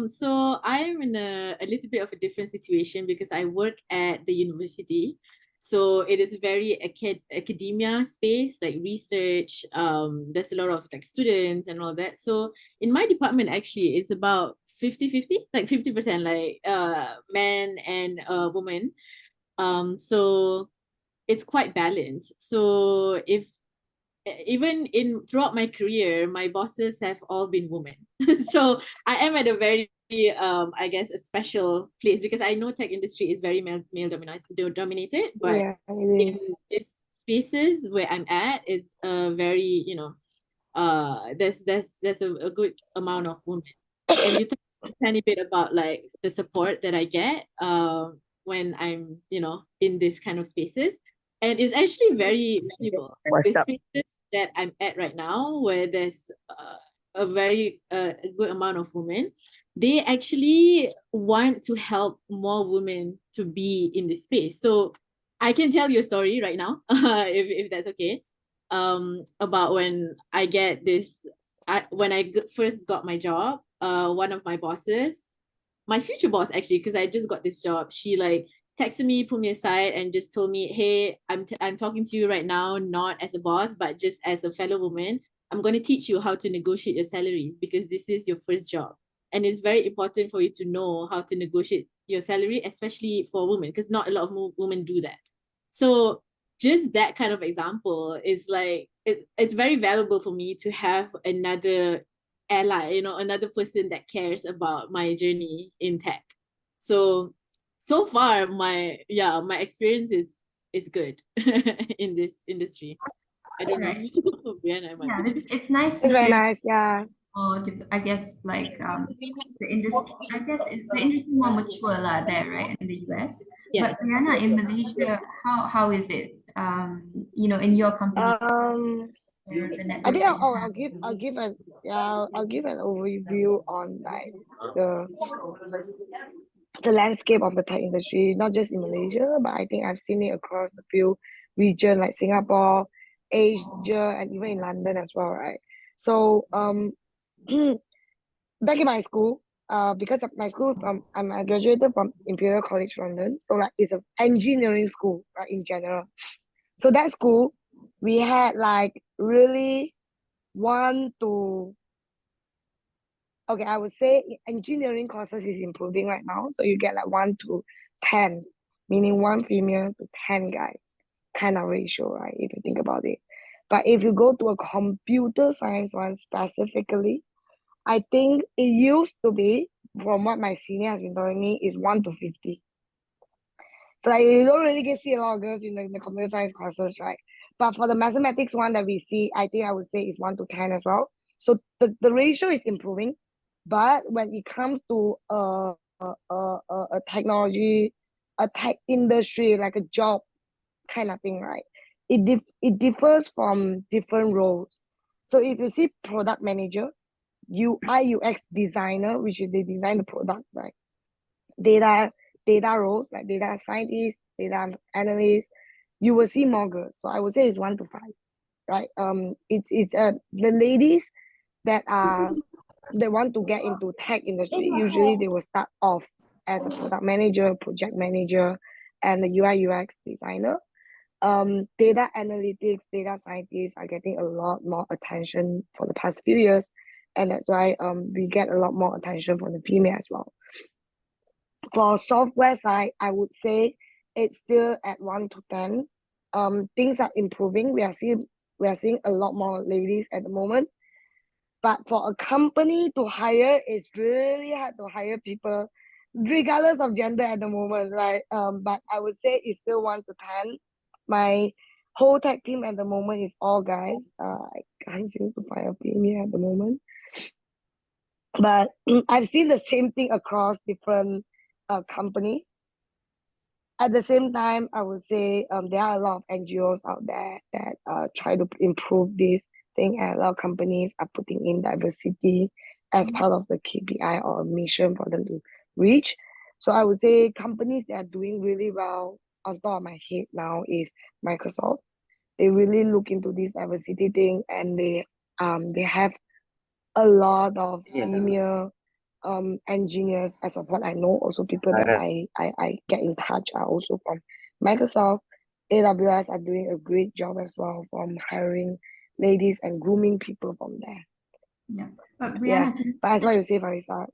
so I'm in a little bit of a different situation because I work at the university. So it is very academia space, like research. There's a lot of like students and all that. So in my department, actually, it's about 50-50, like 50% like men and women. So it's quite balanced. So if even throughout my career, my bosses have all been women. So I am at a very I guess a special place because I know tech industry is very male dominated, but yeah, it is. in spaces where I'm at is very there's a good amount of women. And you talk a tiny bit about like the support that I get when I'm in this kind of spaces, and it's actually very valuable. The spaces that I'm at right now, where there's a very a good amount of women, they actually want to help more women to be in this space. So I can tell you a story right now, if that's okay, about when I get this. When I first got my job, one of my bosses, my future boss actually, because I just got this job, she like texted me, pulled me aside, and just told me, "Hey, I'm talking to you right now, not as a boss, but just as a fellow woman. I'm going to teach you how to negotiate your salary because this is your first job, and it's very important for you to know how to negotiate your salary, especially for women, because not a lot of women do that." So just that kind of example is like it's very valuable for me to have another ally, another person that cares about my journey in tech. So far my experience is good in this industry. I don't know. Brianna, Yeah, it's nice to It's very hear. nice, yeah. Or I guess like the industry. I guess the industry is more mature there, right, in the US. Yeah. But Brianna, in Malaysia, how is it? In your company. I think I'll give an overview on like the landscape of the tech industry, not just in Malaysia, but I think I've seen it across a few regions like Singapore, Asia, and even in London as well, right? So back in my school, because of my school I graduated from Imperial College London, so like it's an engineering school, right, in general. So that school, we had like really I would say engineering courses is improving right now. So you get like 1 to 10, meaning 1 female to 10 guys kind of ratio, right? If you think about it. But if you go to a computer science one specifically, I think it used to be, from what my senior has been telling me, is 1 to 50. So like you don't really see a lot of girls in the computer science courses, right? But for the mathematics one that we see, I think I would say is 1 to 10 as well. So the ratio is improving. But when it comes to a technology, a tech industry, like a job kind of thing, right? It differs from different roles. So if you see product manager, UI UX designer, which is they design the product, right? data roles like data scientists, data analysts, you will see more girls. So I would say it's 1 to 5, right? It's the ladies that they want to get into tech industry. Usually they will start off as a product manager, project manager, and a UI UX designer. Data analytics, data scientists are getting a lot more attention for the past few years, and that's why we get a lot more attention from the female as well. For software side, I would say it's still at 1 to 10. Things are improving. We are seeing a lot more ladies at the moment. But for a company to hire, it's really hard to hire people, regardless of gender at the moment, right? But I would say it's still 1 to 10. My whole tech team at the moment is all guys. I can't seem to find a female at the moment. But I've seen the same thing across different companies. At the same time, I would say there are a lot of NGOs out there that try to improve this thing, and a lot of companies are putting in diversity as part of the KPI or a mission for them to reach. So I would say companies that are doing really well on top of my head now is Microsoft. They really look into this diversity thing, and they have a lot of female engineers, as of what I know. Also people that I get in touch are also from Microsoft. AWS are doing a great job as well from hiring ladies and grooming people from there. Yeah, but Brianna, but as what you say, Farisa.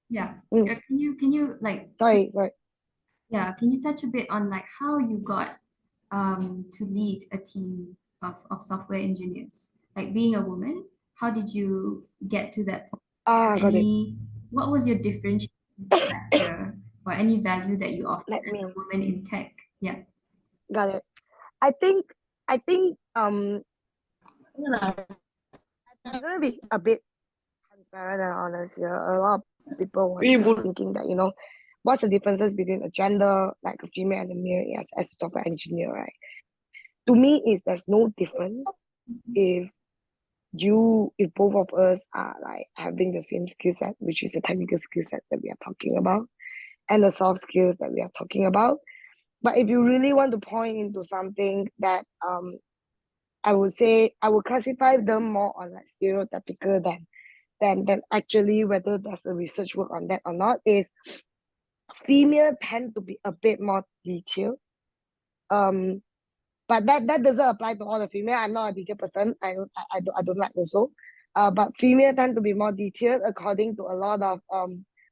Yeah, can you like sorry. Yeah, can you touch a bit on like how you got to lead a team of software engineers? Like being a woman, how did you get to that point? Got it. What was your differentiating factor or any value that you offer as a woman in tech? Yeah. Got it. I think I'm gonna be a bit transparent and honest here. A lot of people were thinking that, what's the differences between a gender, like a female and a male as a software engineer, right? To me, there's no difference if both of us are like having the same skill set, which is the technical skill set that we are talking about, and the soft skills that we are talking about. But if you really want to point into something that I would say I would classify them more on like stereotypical than actually whether there's a research work on that or not, is female tend to be a bit more detailed. But that doesn't apply to all the female. I'm not a detailed person. I don't like also. But female tend to be more detailed according to a lot of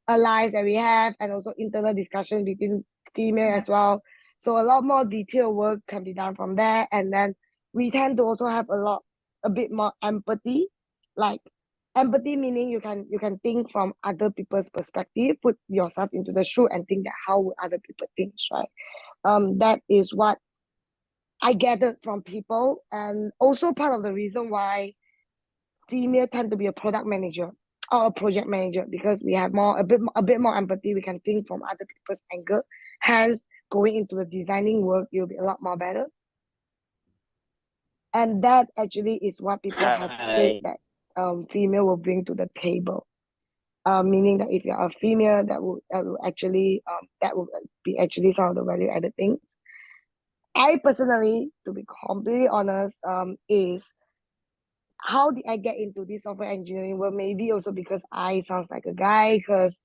allies that we have, and also internal discussion between female as well. So a lot more detailed work can be done from there. And then we tend to also have a bit more empathy. Like empathy meaning you can think from other people's perspective, put yourself into the shoe and think that how would other people think, right? That is what I gathered from people, and also part of the reason why female tend to be a product manager or a project manager, because we have a bit more empathy. We can think from other people's angle. Hence, going into the designing work, you'll be a lot more better. And that actually is what people have said that female will bring to the table. Meaning that if you're a female, that will actually be actually some of the value added things. I personally, to be completely honest, is how did I get into this software engineering? Well, maybe also because I sounds like a guy, because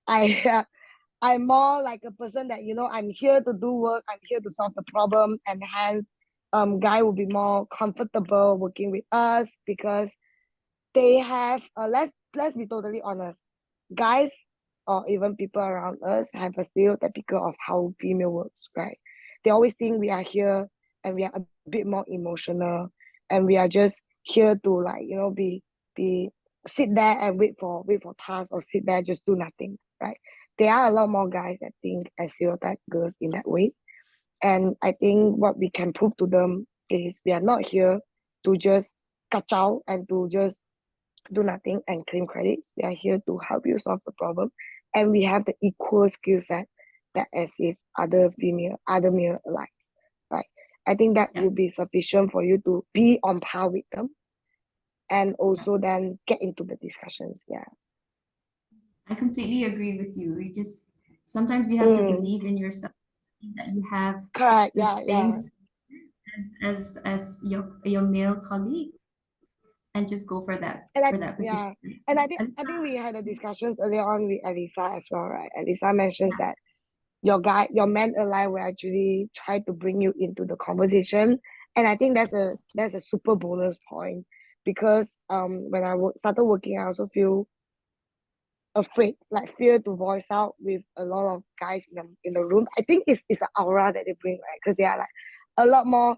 I'm more like a person that, I'm here to do work, I'm here to solve the problem, and hence guy will be more comfortable working with us because they have let's be totally honest, guys or even people around us have a stereotypical of how female works, right? They always think we are here and we are a bit more emotional, and we are just here to like, be sit there and wait for tasks, or sit there just do nothing, right? There are a lot more guys that think and stereotype girls in that way. And I think what we can prove to them is we are not here to just kacau and to just do nothing and claim credits. We are here to help you solve the problem, and we have the equal skill set that as if other male alike, right? I think that would be sufficient for you to be on par with them, and also then get into the discussions. Yeah, I completely agree with you. You just Sometimes you have to believe in yourself, that you have Correct. the Yeah, same yeah. as your male colleague, and just go for that And position. and I think we had a discussions earlier on with Elissa as well, right? Elissa mentions that your man ally will actually try to bring you into the conversation, and I think that's a super bonus point, because when I started working, I also feel afraid, like fear to voice out with a lot of guys in the room. I think it's the aura that they bring, right? Because they are like a lot more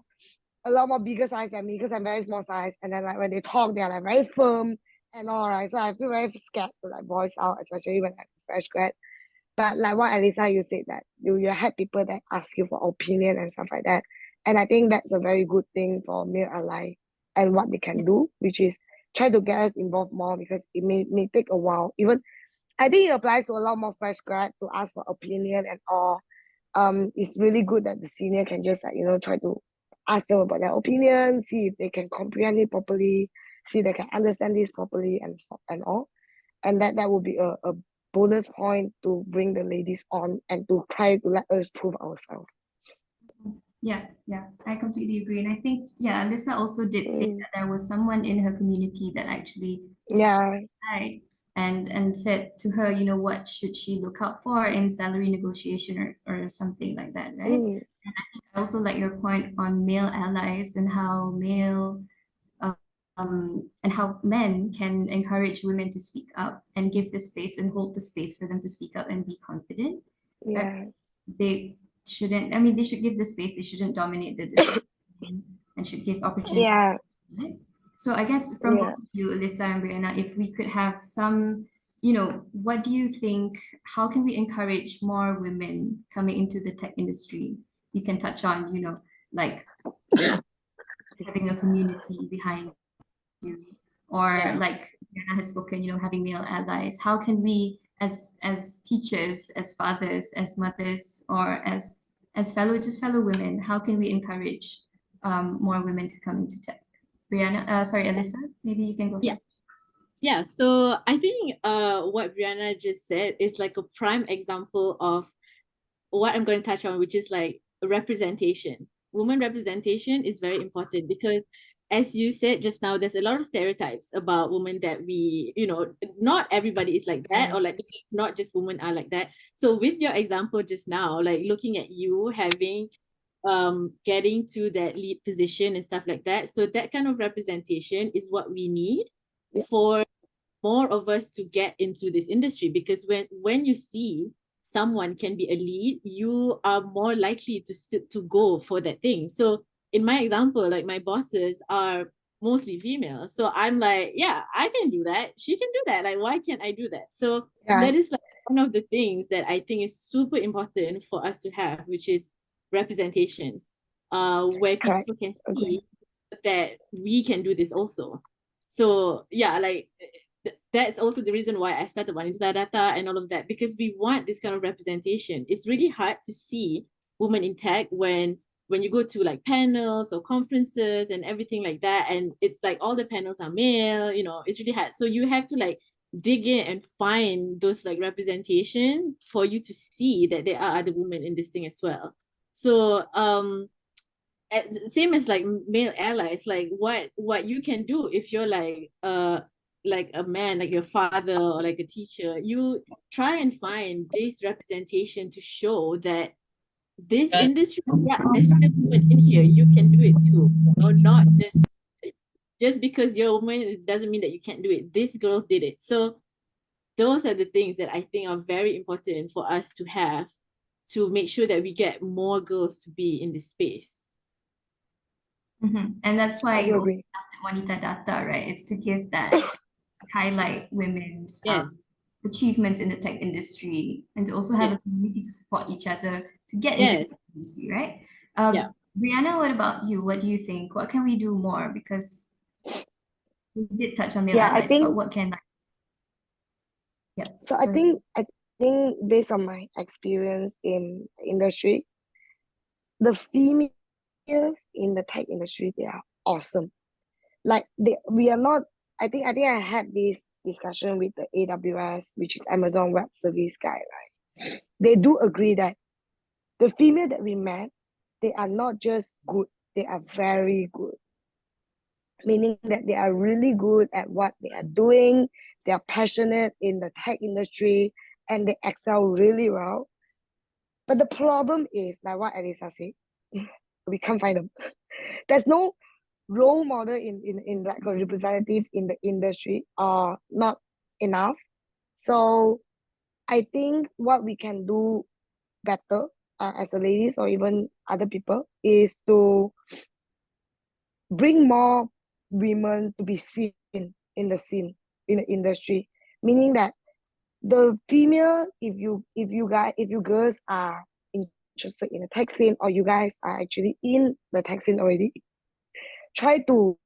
bigger size than me, because I'm very small size, and then like when they talk, they're like very firm and all, right? So I feel very scared to like voice out, especially when I'm fresh grad. But like what Elissa, you said, that you have people that ask you for opinion and stuff like that. And I think that's a very good thing for male ally, and what they can do, which is try to get us involved more, because it may take a while. Even I think it applies to a lot more fresh grad to ask for opinion and all. It's really good that the senior can just like, try to ask them about their opinion, see if they can comprehend it properly, see if they can understand this properly, and all. And that would be a bonus point to bring the ladies on and to try to let us prove ourselves. Yeah, I completely agree. And I think, Elissa also did say that there was someone in her community that actually tried and said to her, what should she look out for in salary negotiation or something like that, right? And I think I also like your point on male allies and how and how men can encourage women to speak up and give the space and hold the space for them to speak up and be confident. Yeah. They shouldn't, I mean, they should give the space, they shouldn't dominate the discussion, and should give opportunity. Yeah. Right? So I guess from both of you, Elissa and Brianna, if we could have some, what do you think, how can we encourage more women coming into the tech industry? You can touch on, like having a community behind you, or like Brianna has spoken, having male allies. How can we, as teachers, as fathers, as mothers, or as fellow women, how can we encourage more women to come into tech? Brianna, sorry, Elissa, maybe you can go first. Yeah, so I think what Brianna just said is like a prime example of what I'm going to touch on, which is like representation. Women representation is very important, because as you said just now, there's a lot of stereotypes about women that we, not everybody is like that, or like not just women are like that. So with your example just now, like looking at you having getting to that lead position and stuff like that, so that kind of representation is what we need for more of us to get into this industry. Because when you see someone can be a lead, you are more likely to go for that thing. So in my example, like my bosses are mostly female, so I'm like, yeah, I can do that, she can do that, like why can't I do that? So that is like one of the things that I think is super important for us to have, which is representation, where people can see that we can do this also. So yeah, like that's also the reason why I started Wanita Data and all of that, because we want this kind of representation. It's really hard to see women in tech when you go to like panels or conferences and everything like that, and it's like all the panels are male, it's really hard. So you have to like dig in and find those like representation for you to see that there are other women in this thing as well. So same as like male allies, like what you can do if you're like a man, like your father or like a teacher, you try and find this representation to show that this industry, there's still women in here, you can do it too. Not just because you're a woman, it doesn't mean that you can't do it. This girl did it. So those are the things that I think are very important for us to have, to make sure that we get more girls to be in this space. And that's why you also have the Wanita Data, right? It's to give that, highlight women's achievements in the tech industry, and to also have a community to support each other to get into the industry, right? Brianna, what about you? What do you think? What can we do more? Because we did touch on male allies, but what can So I think based on my experience in the industry, the females in the tech industry, they are awesome. Like we are not. I think I had this discussion with the AWS, which is Amazon Web Service guy, right? they do agree that the female that we met, they are not just good, they are very good. Meaning that they are really good at what they are doing, they are passionate in the tech industry, and they excel really well. But the problem is, like what Elissa said, we can't find them. There's no role model in like a representative in the industry, or not enough. So I think what we can do better as a ladies or even other people is to bring more women to be seen in the scene, in the industry. Meaning that the female, if you girls are interested in the tech scene, or you guys are actually in the tech scene already, try to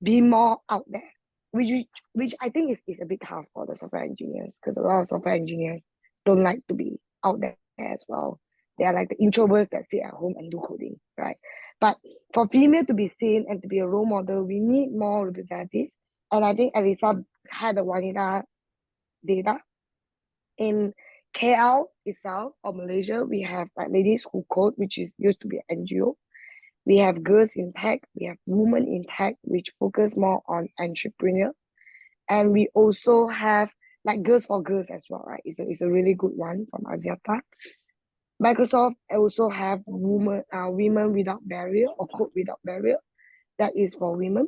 be more out there, which I think is a bit hard for the software engineers, because a lot of software engineers don't like to be out there as well. They are like the introverts that sit at home and do coding, right? But for female to be seen and to be a role model, we need more representatives. And I think Elissa had the Wanita data. In KL itself, or Malaysia, we have like ladies who code, which is used to be an NGO. We have girls in tech, we have women in tech, which focus more on entrepreneur. And we also have like girls for girls as well, right? It's a really good one from Axiata. Microsoft also have women without barrier, or code without barrier, that is for women.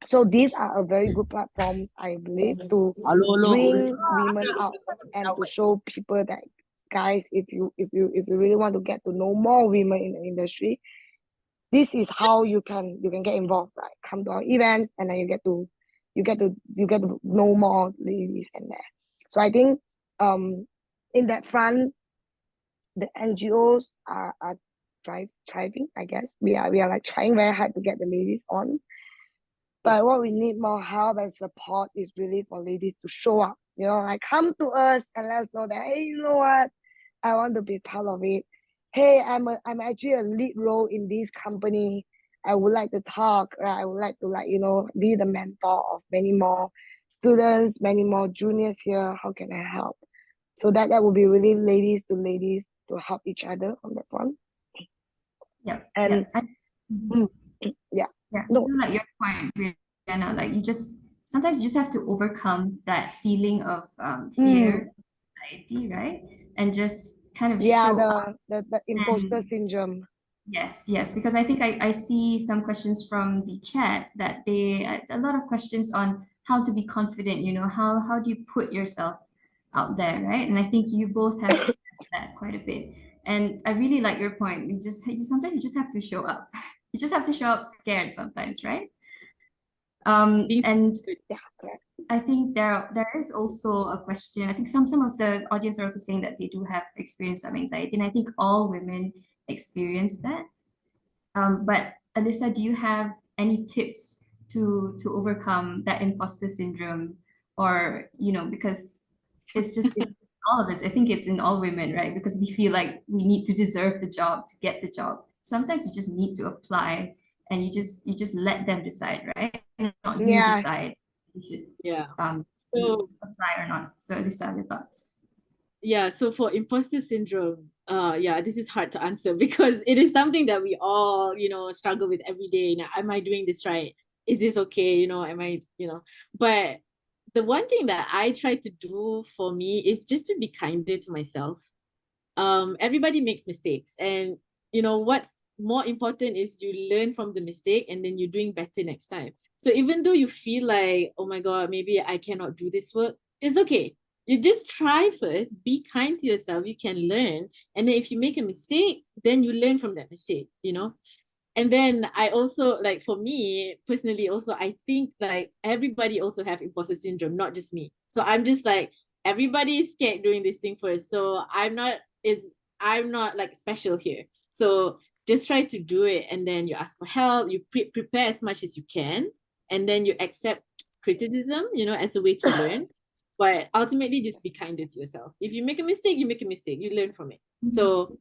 So these are a very good platform, I believe, to bring women out and to show people that, guys, if you really want to get to know more women in the industry, this is how you can get involved, right? Come to our event, and then you get to know more ladies in there. So I think in that front, the NGOs are thriving, I guess. We are like trying very hard to get the ladies on. But what we need more help and support is really for ladies to show up, like come to us and let us know that, hey, you know what, I want to be part of it. Hey, I'm actually a lead role in this company. I would like to talk, right? I would like to be the mentor of many more students, many more juniors here. How can I help? So that would be really ladies to help each other on that front. Yeah. And yeah. No. I feel like your point, Brianna, like sometimes you just have to overcome that feeling of fear, anxiety, right? And just kind of show up. The imposter syndrome. Yes, because I think I see some questions from the chat that a lot of questions on how to be confident, how do you put yourself out there, right? And I think you both have addressed that quite a bit. And I really like your point. Sometimes you just have to show up. You just have to show up scared sometimes, right? And I think there is also a question. I think some of the audience are also saying that they do have experienced some anxiety, and I think all women experience that. But Elissa, do you have any tips to overcome that imposter syndrome, or because it's all of us. I think it's in all women, right? Because we feel like we need to deserve the job to get the job. Sometimes you just need to apply, and you just let them decide, right? Not you decide you should apply or not. So Elissa, your thoughts? Yeah, so for imposter syndrome, this is hard to answer because it is something that we all, struggle with every day. Now, am I doing this right? Is this okay? Am I, but the one thing that I try to do for me is just to be kinder to myself. Everybody makes mistakes, and what's more important is you learn from the mistake and then you're doing better next time. So even though you feel like, oh my God, maybe I cannot do this work, it's okay. You just try first, be kind to yourself, you can learn. And then if you make a mistake, then you learn from that mistake, And then I also, like, for me personally also, I think like everybody also have imposter syndrome, not just me. So I'm just like, everybody is scared doing this thing first. So I'm not like special here. So just try to do it, and then you ask for help, you prepare as much as you can, and then you accept criticism, as a way to learn. But ultimately, just be kinder to yourself. If you make a mistake, you learn from it. So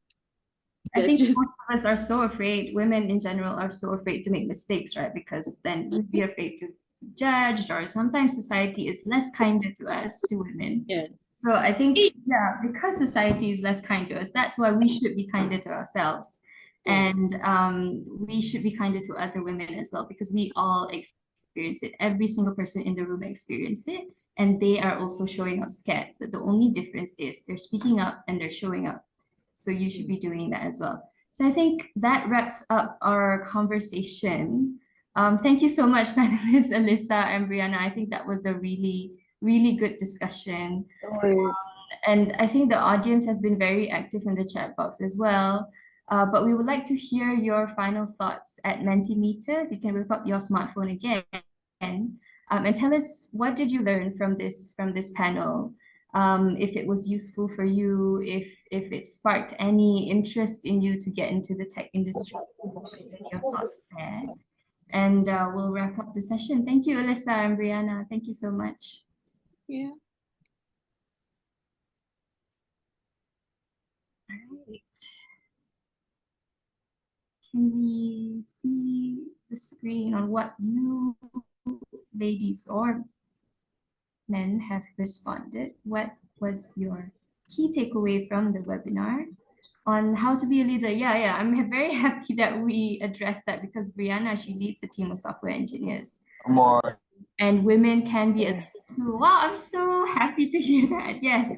I think most of us are so afraid, women in general are so afraid to make mistakes, right? Because then we'd be afraid to be judged, or sometimes society is less kinder to us, to women. Yeah. So I think, yeah, because society is less kind to us, that's why we should be kinder to ourselves. And we should be kinder to other women as well, because we all experience it. Every single person in the room experience it, and they are also showing up scared. But the only difference is they're speaking up and they're showing up. So you should be doing that as well. So I think that wraps up our conversation. Thank you so much, panelists Elissa and Brianna. I think that was a really good discussion. No worries. And I think the audience has been very active in the chat box as well. But we would like to hear your final thoughts at Mentimeter. You can whip up your smartphone again, and tell us, what did you learn from this panel? If it was useful for you, if it sparked any interest in you to get into the tech industry, your thoughts there. And we'll wrap up the session. Thank you, Elissa and Brianna. Thank you so much. Yeah. All right. Can we see the screen on what you ladies or men have responded? What was your key takeaway from the webinar on how to be a leader? Yeah, I'm very happy that we addressed that, because Brianna, she leads a team of software engineers. More. And women can be a leader too. Wow, I'm so happy to hear that. Yes,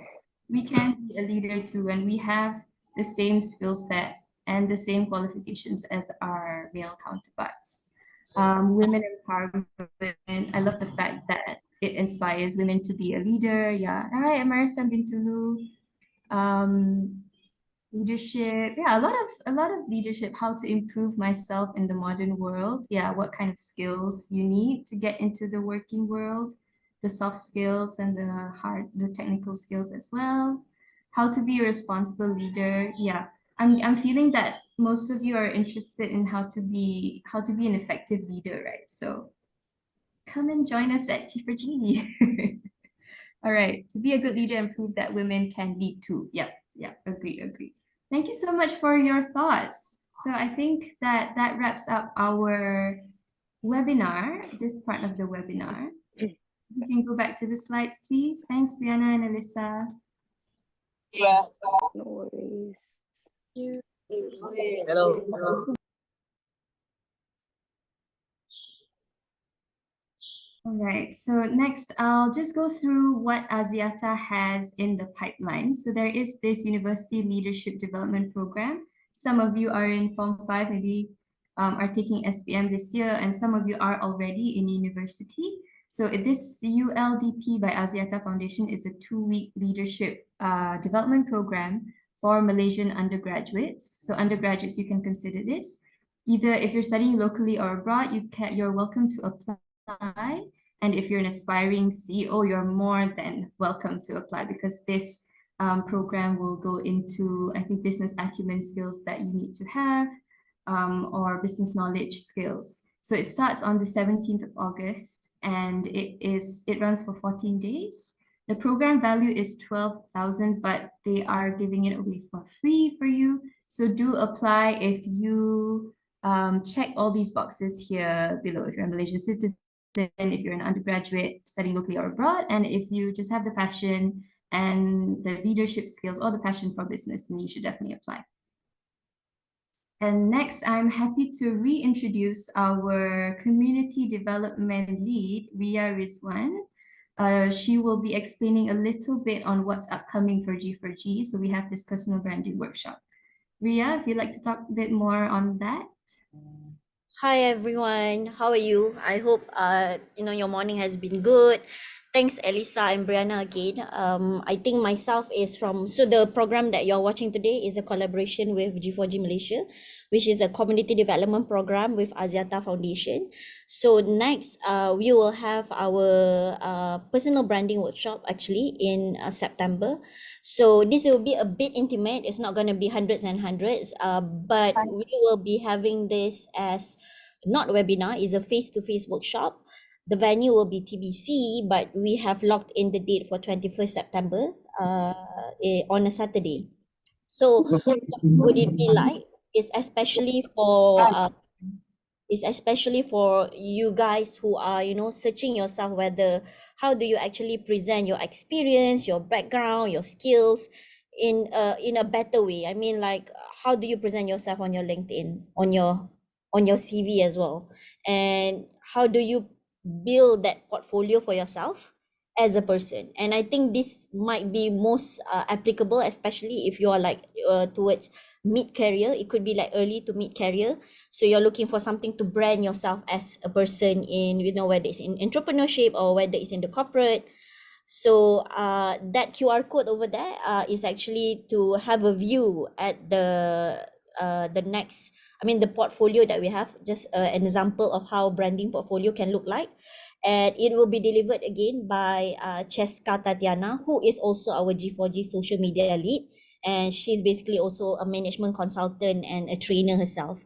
we can be a leader too, and we have the same skill set and the same qualifications as our male counterparts. Women empowerment, I love the fact that it inspires women to be a leader. Yeah, all right, Marissa Bintulu. Leadership, yeah, a lot of leadership, how to improve myself in the modern world. Yeah, what kind of skills you need to get into the working world, the soft skills and the technical skills as well. How to be a responsible leader. Yeah, I'm feeling that most of you are interested in how to be an effective leader, right? So come and join us at G4G. All right, to be a good leader and prove that women can lead too. Yep, agree. Thank you so much for your thoughts. So I think that wraps up our webinar, this part of the webinar. You can go back to the slides, please. Thanks, Brianna and Elissa. Yeah. No worries. Hello. All right, so next I'll just go through what Axiata has in the pipeline. So there is this University Leadership Development Program. Some of you are in Form 5, maybe are taking SPM this year, and some of you are already in university. So this ULDP by Axiata Foundation is a 2-week leadership development program for Malaysian undergraduates. So undergraduates, you can consider this. Either if you're studying locally or abroad, you're welcome to apply. And if you're an aspiring CEO, you're more than welcome to apply, because this program will go into, I think, business acumen skills that you need to have, or business knowledge skills. So it starts on the 17th of August, and it runs for 14 days. The program value is 12,000, but they are giving it away for free for you. So do apply if you check all these boxes here below. If you're a Malaysian citizen, if you're an undergraduate studying locally or abroad, and if you just have the passion and the leadership skills or the passion for business, then you should definitely apply. And next, I'm happy to reintroduce our community development lead, Ria Rizwan. She will be explaining a little bit on what's upcoming for G4G. So we have this personal branding workshop. Ria, if you'd like to talk a bit more on that. Hi everyone, how are you? I hope your morning has been good. Thanks Elissa and Brianna again. I think myself is the program that you're watching today is a collaboration with G4G Malaysia, which is a community development program with Axiata Foundation. So next, we will have our personal branding workshop actually in September. So this will be a bit intimate. It's not going to be hundreds and hundreds, but we will be having this as not webinar, is a face-to-face workshop. The venue will be TBC, but we have locked in the date for 21st September on a Saturday. So what would it be like? It's especially for is especially for you guys who are, searching yourself whether how do you actually present your experience, your background, your skills in a better way. I mean, like, how do you present yourself on your LinkedIn, on your CV as well, and how do you build that portfolio for yourself as a person. And I think this might be most applicable, especially if you are like towards mid-career. It could be like early to mid-career, so you're looking for something to brand yourself as a person in, whether it's in entrepreneurship or whether it's in the corporate. So that QR code over there is actually to have a view at the next, I mean, the portfolio that we have, just an example of how branding portfolio can look like. And it will be delivered again by Cheska Tatiana, who is also our G4G social media lead. And she's basically also a management consultant and a trainer herself.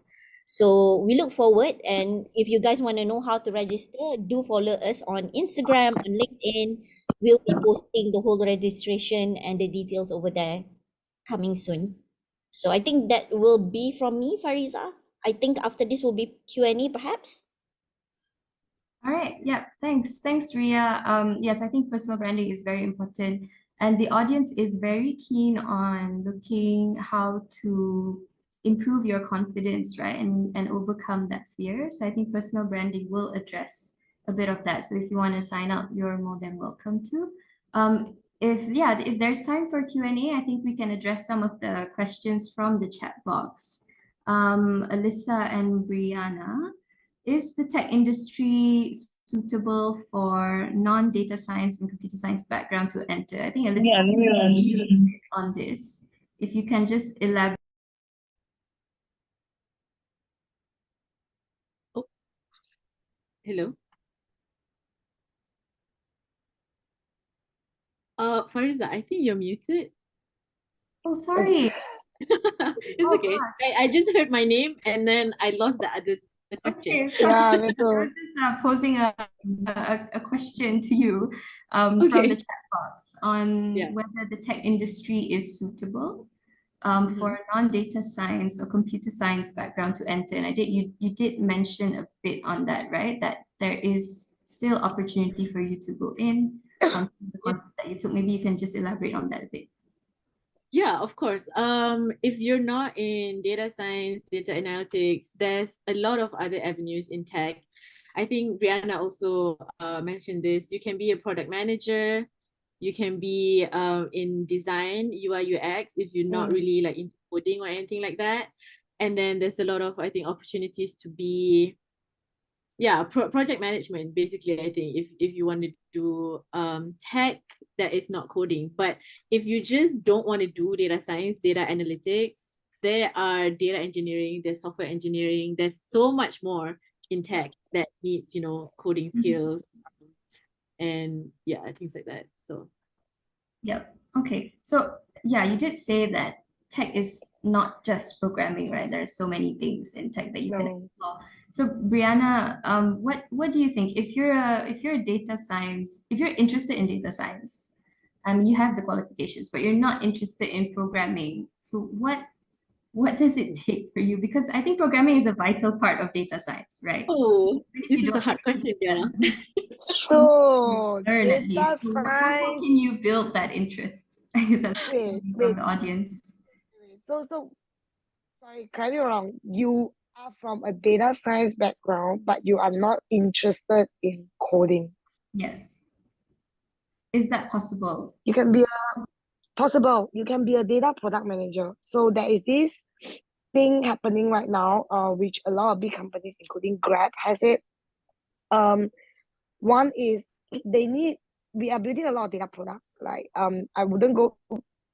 So we look forward. And if you guys want to know how to register, do follow us on Instagram, on LinkedIn. We'll be posting the whole registration and the details over there coming soon. So I think that will be from me, Fariza. I think after this will be Q&A perhaps. All right. Yeah. Thanks, Ria. Yes, I think personal branding is very important, and the audience is very keen on looking how to improve your confidence, right, and overcome that fear. So I think personal branding will address a bit of that. So if you want to sign up, you're more than welcome to. If there's time for Q&A, I think we can address some of the questions from the chat box. Elissa and Brianna. Is the tech industry suitable for non-data science and computer science background to enter? I think Elissa on this. If you can just elaborate. Oh, hello. Fariza, I think you're muted. Oh, sorry. It's okay. I just heard my name and then I lost the question. Okay, Yeah, I was just posing a question to you from the chat box on whether the tech industry is suitable for a non-data science or computer science background to enter. And you did mention a bit on that, right? That there is still opportunity for you to go in the courses that you took. Maybe you can just elaborate on that a bit. Yeah, of course. If you're not in data science, data analytics, there's a lot of other avenues in tech. I think Brianna also mentioned this. You can be a product manager. You can be in design, UI, UX, if you're not really like into coding or anything like that. And then there's a lot of, I think, opportunities to be, project management, basically, I think, if you want to do tech that is not coding. But if you just don't want to do data science, data analytics, there are data engineering, there's software engineering, there's so much more in tech that needs, coding skills and things like that. So Okay. So you did say that tech is not just programming, right? There are so many things in tech that you can explore. So Brianna, what do you think? If you're a data science, if you're interested in data science, you have the qualifications, but you're not interested in programming. So what does it take for you? Because I think programming is a vital part of data science, right? Oh, this is a hard question, Brianna. So learn at least. data So how science. can you build that interest? I guess that's Wait. from the audience. So sorry, correct me wrong. You are from a data science background, but you are not interested in coding. Yes. Is that possible? You can be you can be a data product manager. So there is this thing happening right now, which a lot of big companies, including Grab, has it. One is we are building a lot of data products. Like I wouldn't go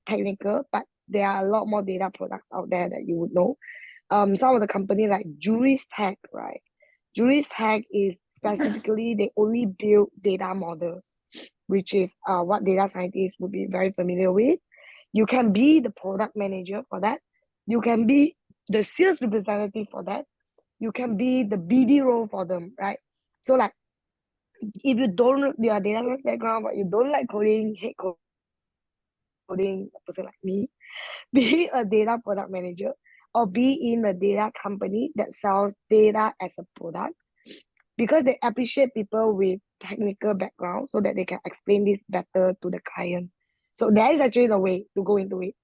technical, but there are a lot more data products out there that you would know. Some of the company like Juris Tech, right? Juris Tech is specifically they only build data models, which is what data scientists would be very familiar with. You can be the product manager for that. You can be the sales representative for that. You can be the BD role for them, right? So like, if you don't, your data science background, but you don't like coding, hate coding, a person like me, be a data product manager. or be in a data company that sells data as a product, because they appreciate people with technical background so that they can explain this better to the client. So that is actually the way to go into it.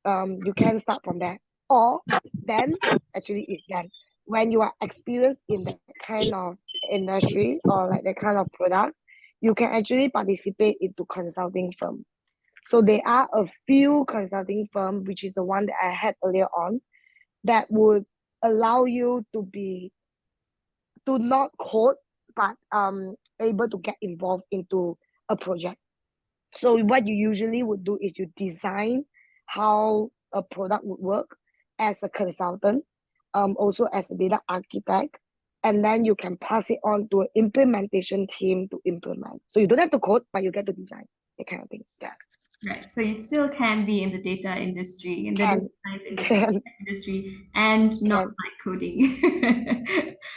You can start from there. Or then actually it's done. When you are experienced in that kind of industry or like that kind of product, you can actually participate into consulting firm. So there are a few consulting firm, which is the one that I had earlier on, that would allow you to not code, but able to get involved into a project. So what you usually would do is you design how a product would work as a consultant, also as a data architect, and then you can pass it on to an implementation team to implement. So you don't have to code, but you get to design, that kind of things. Yeah. Right. So you still can be in the data industry, in the Can. data science industry, and not like coding.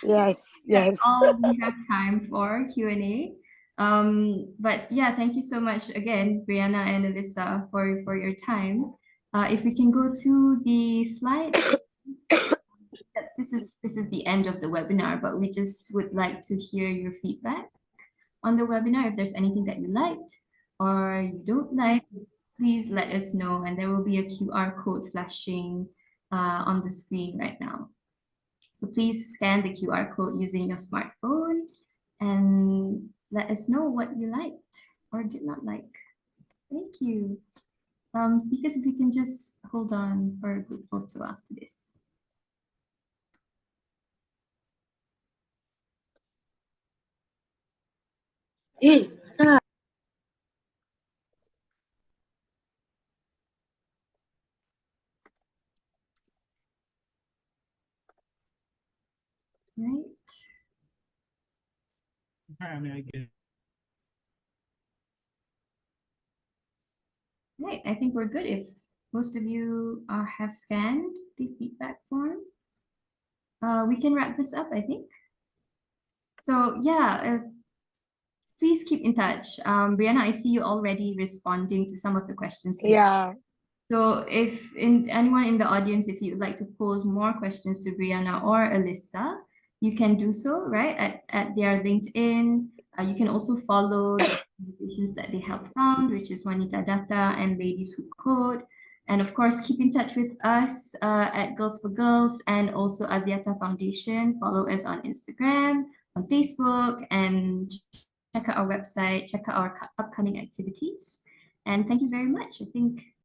Yes. That's Yes. all we have time for Q&A. But yeah, thank you so much again, Brianna and Elissa, for your time. If we can go to the slide. This is the end of the webinar, but we just would like to hear your feedback on the webinar. If there's anything that you liked or you don't like, please let us know, and there will be a QR code flashing on the screen right now. So please scan the QR code using your smartphone and let us know what you liked or did not like. Thank you. Speakers, if you can just hold on for a group photo after this. Right. Right, I think we're good if most of you have scanned the feedback form. We can wrap this up, I think. So yeah, please keep in touch. Brianna, I see you already responding to some of the questions here. Yeah. So if anyone in the audience, if you'd like to pose more questions to Brianna or Elissa, you can do so, right, at their LinkedIn. You can also follow the organizations that they have found, which is Wanita Data and Ladies Who Code. And of course, keep in touch with us at Girls for Girls and also Axiata Foundation. Follow us on Instagram, on Facebook, and check out our website, check out our upcoming activities. And thank you very much. I think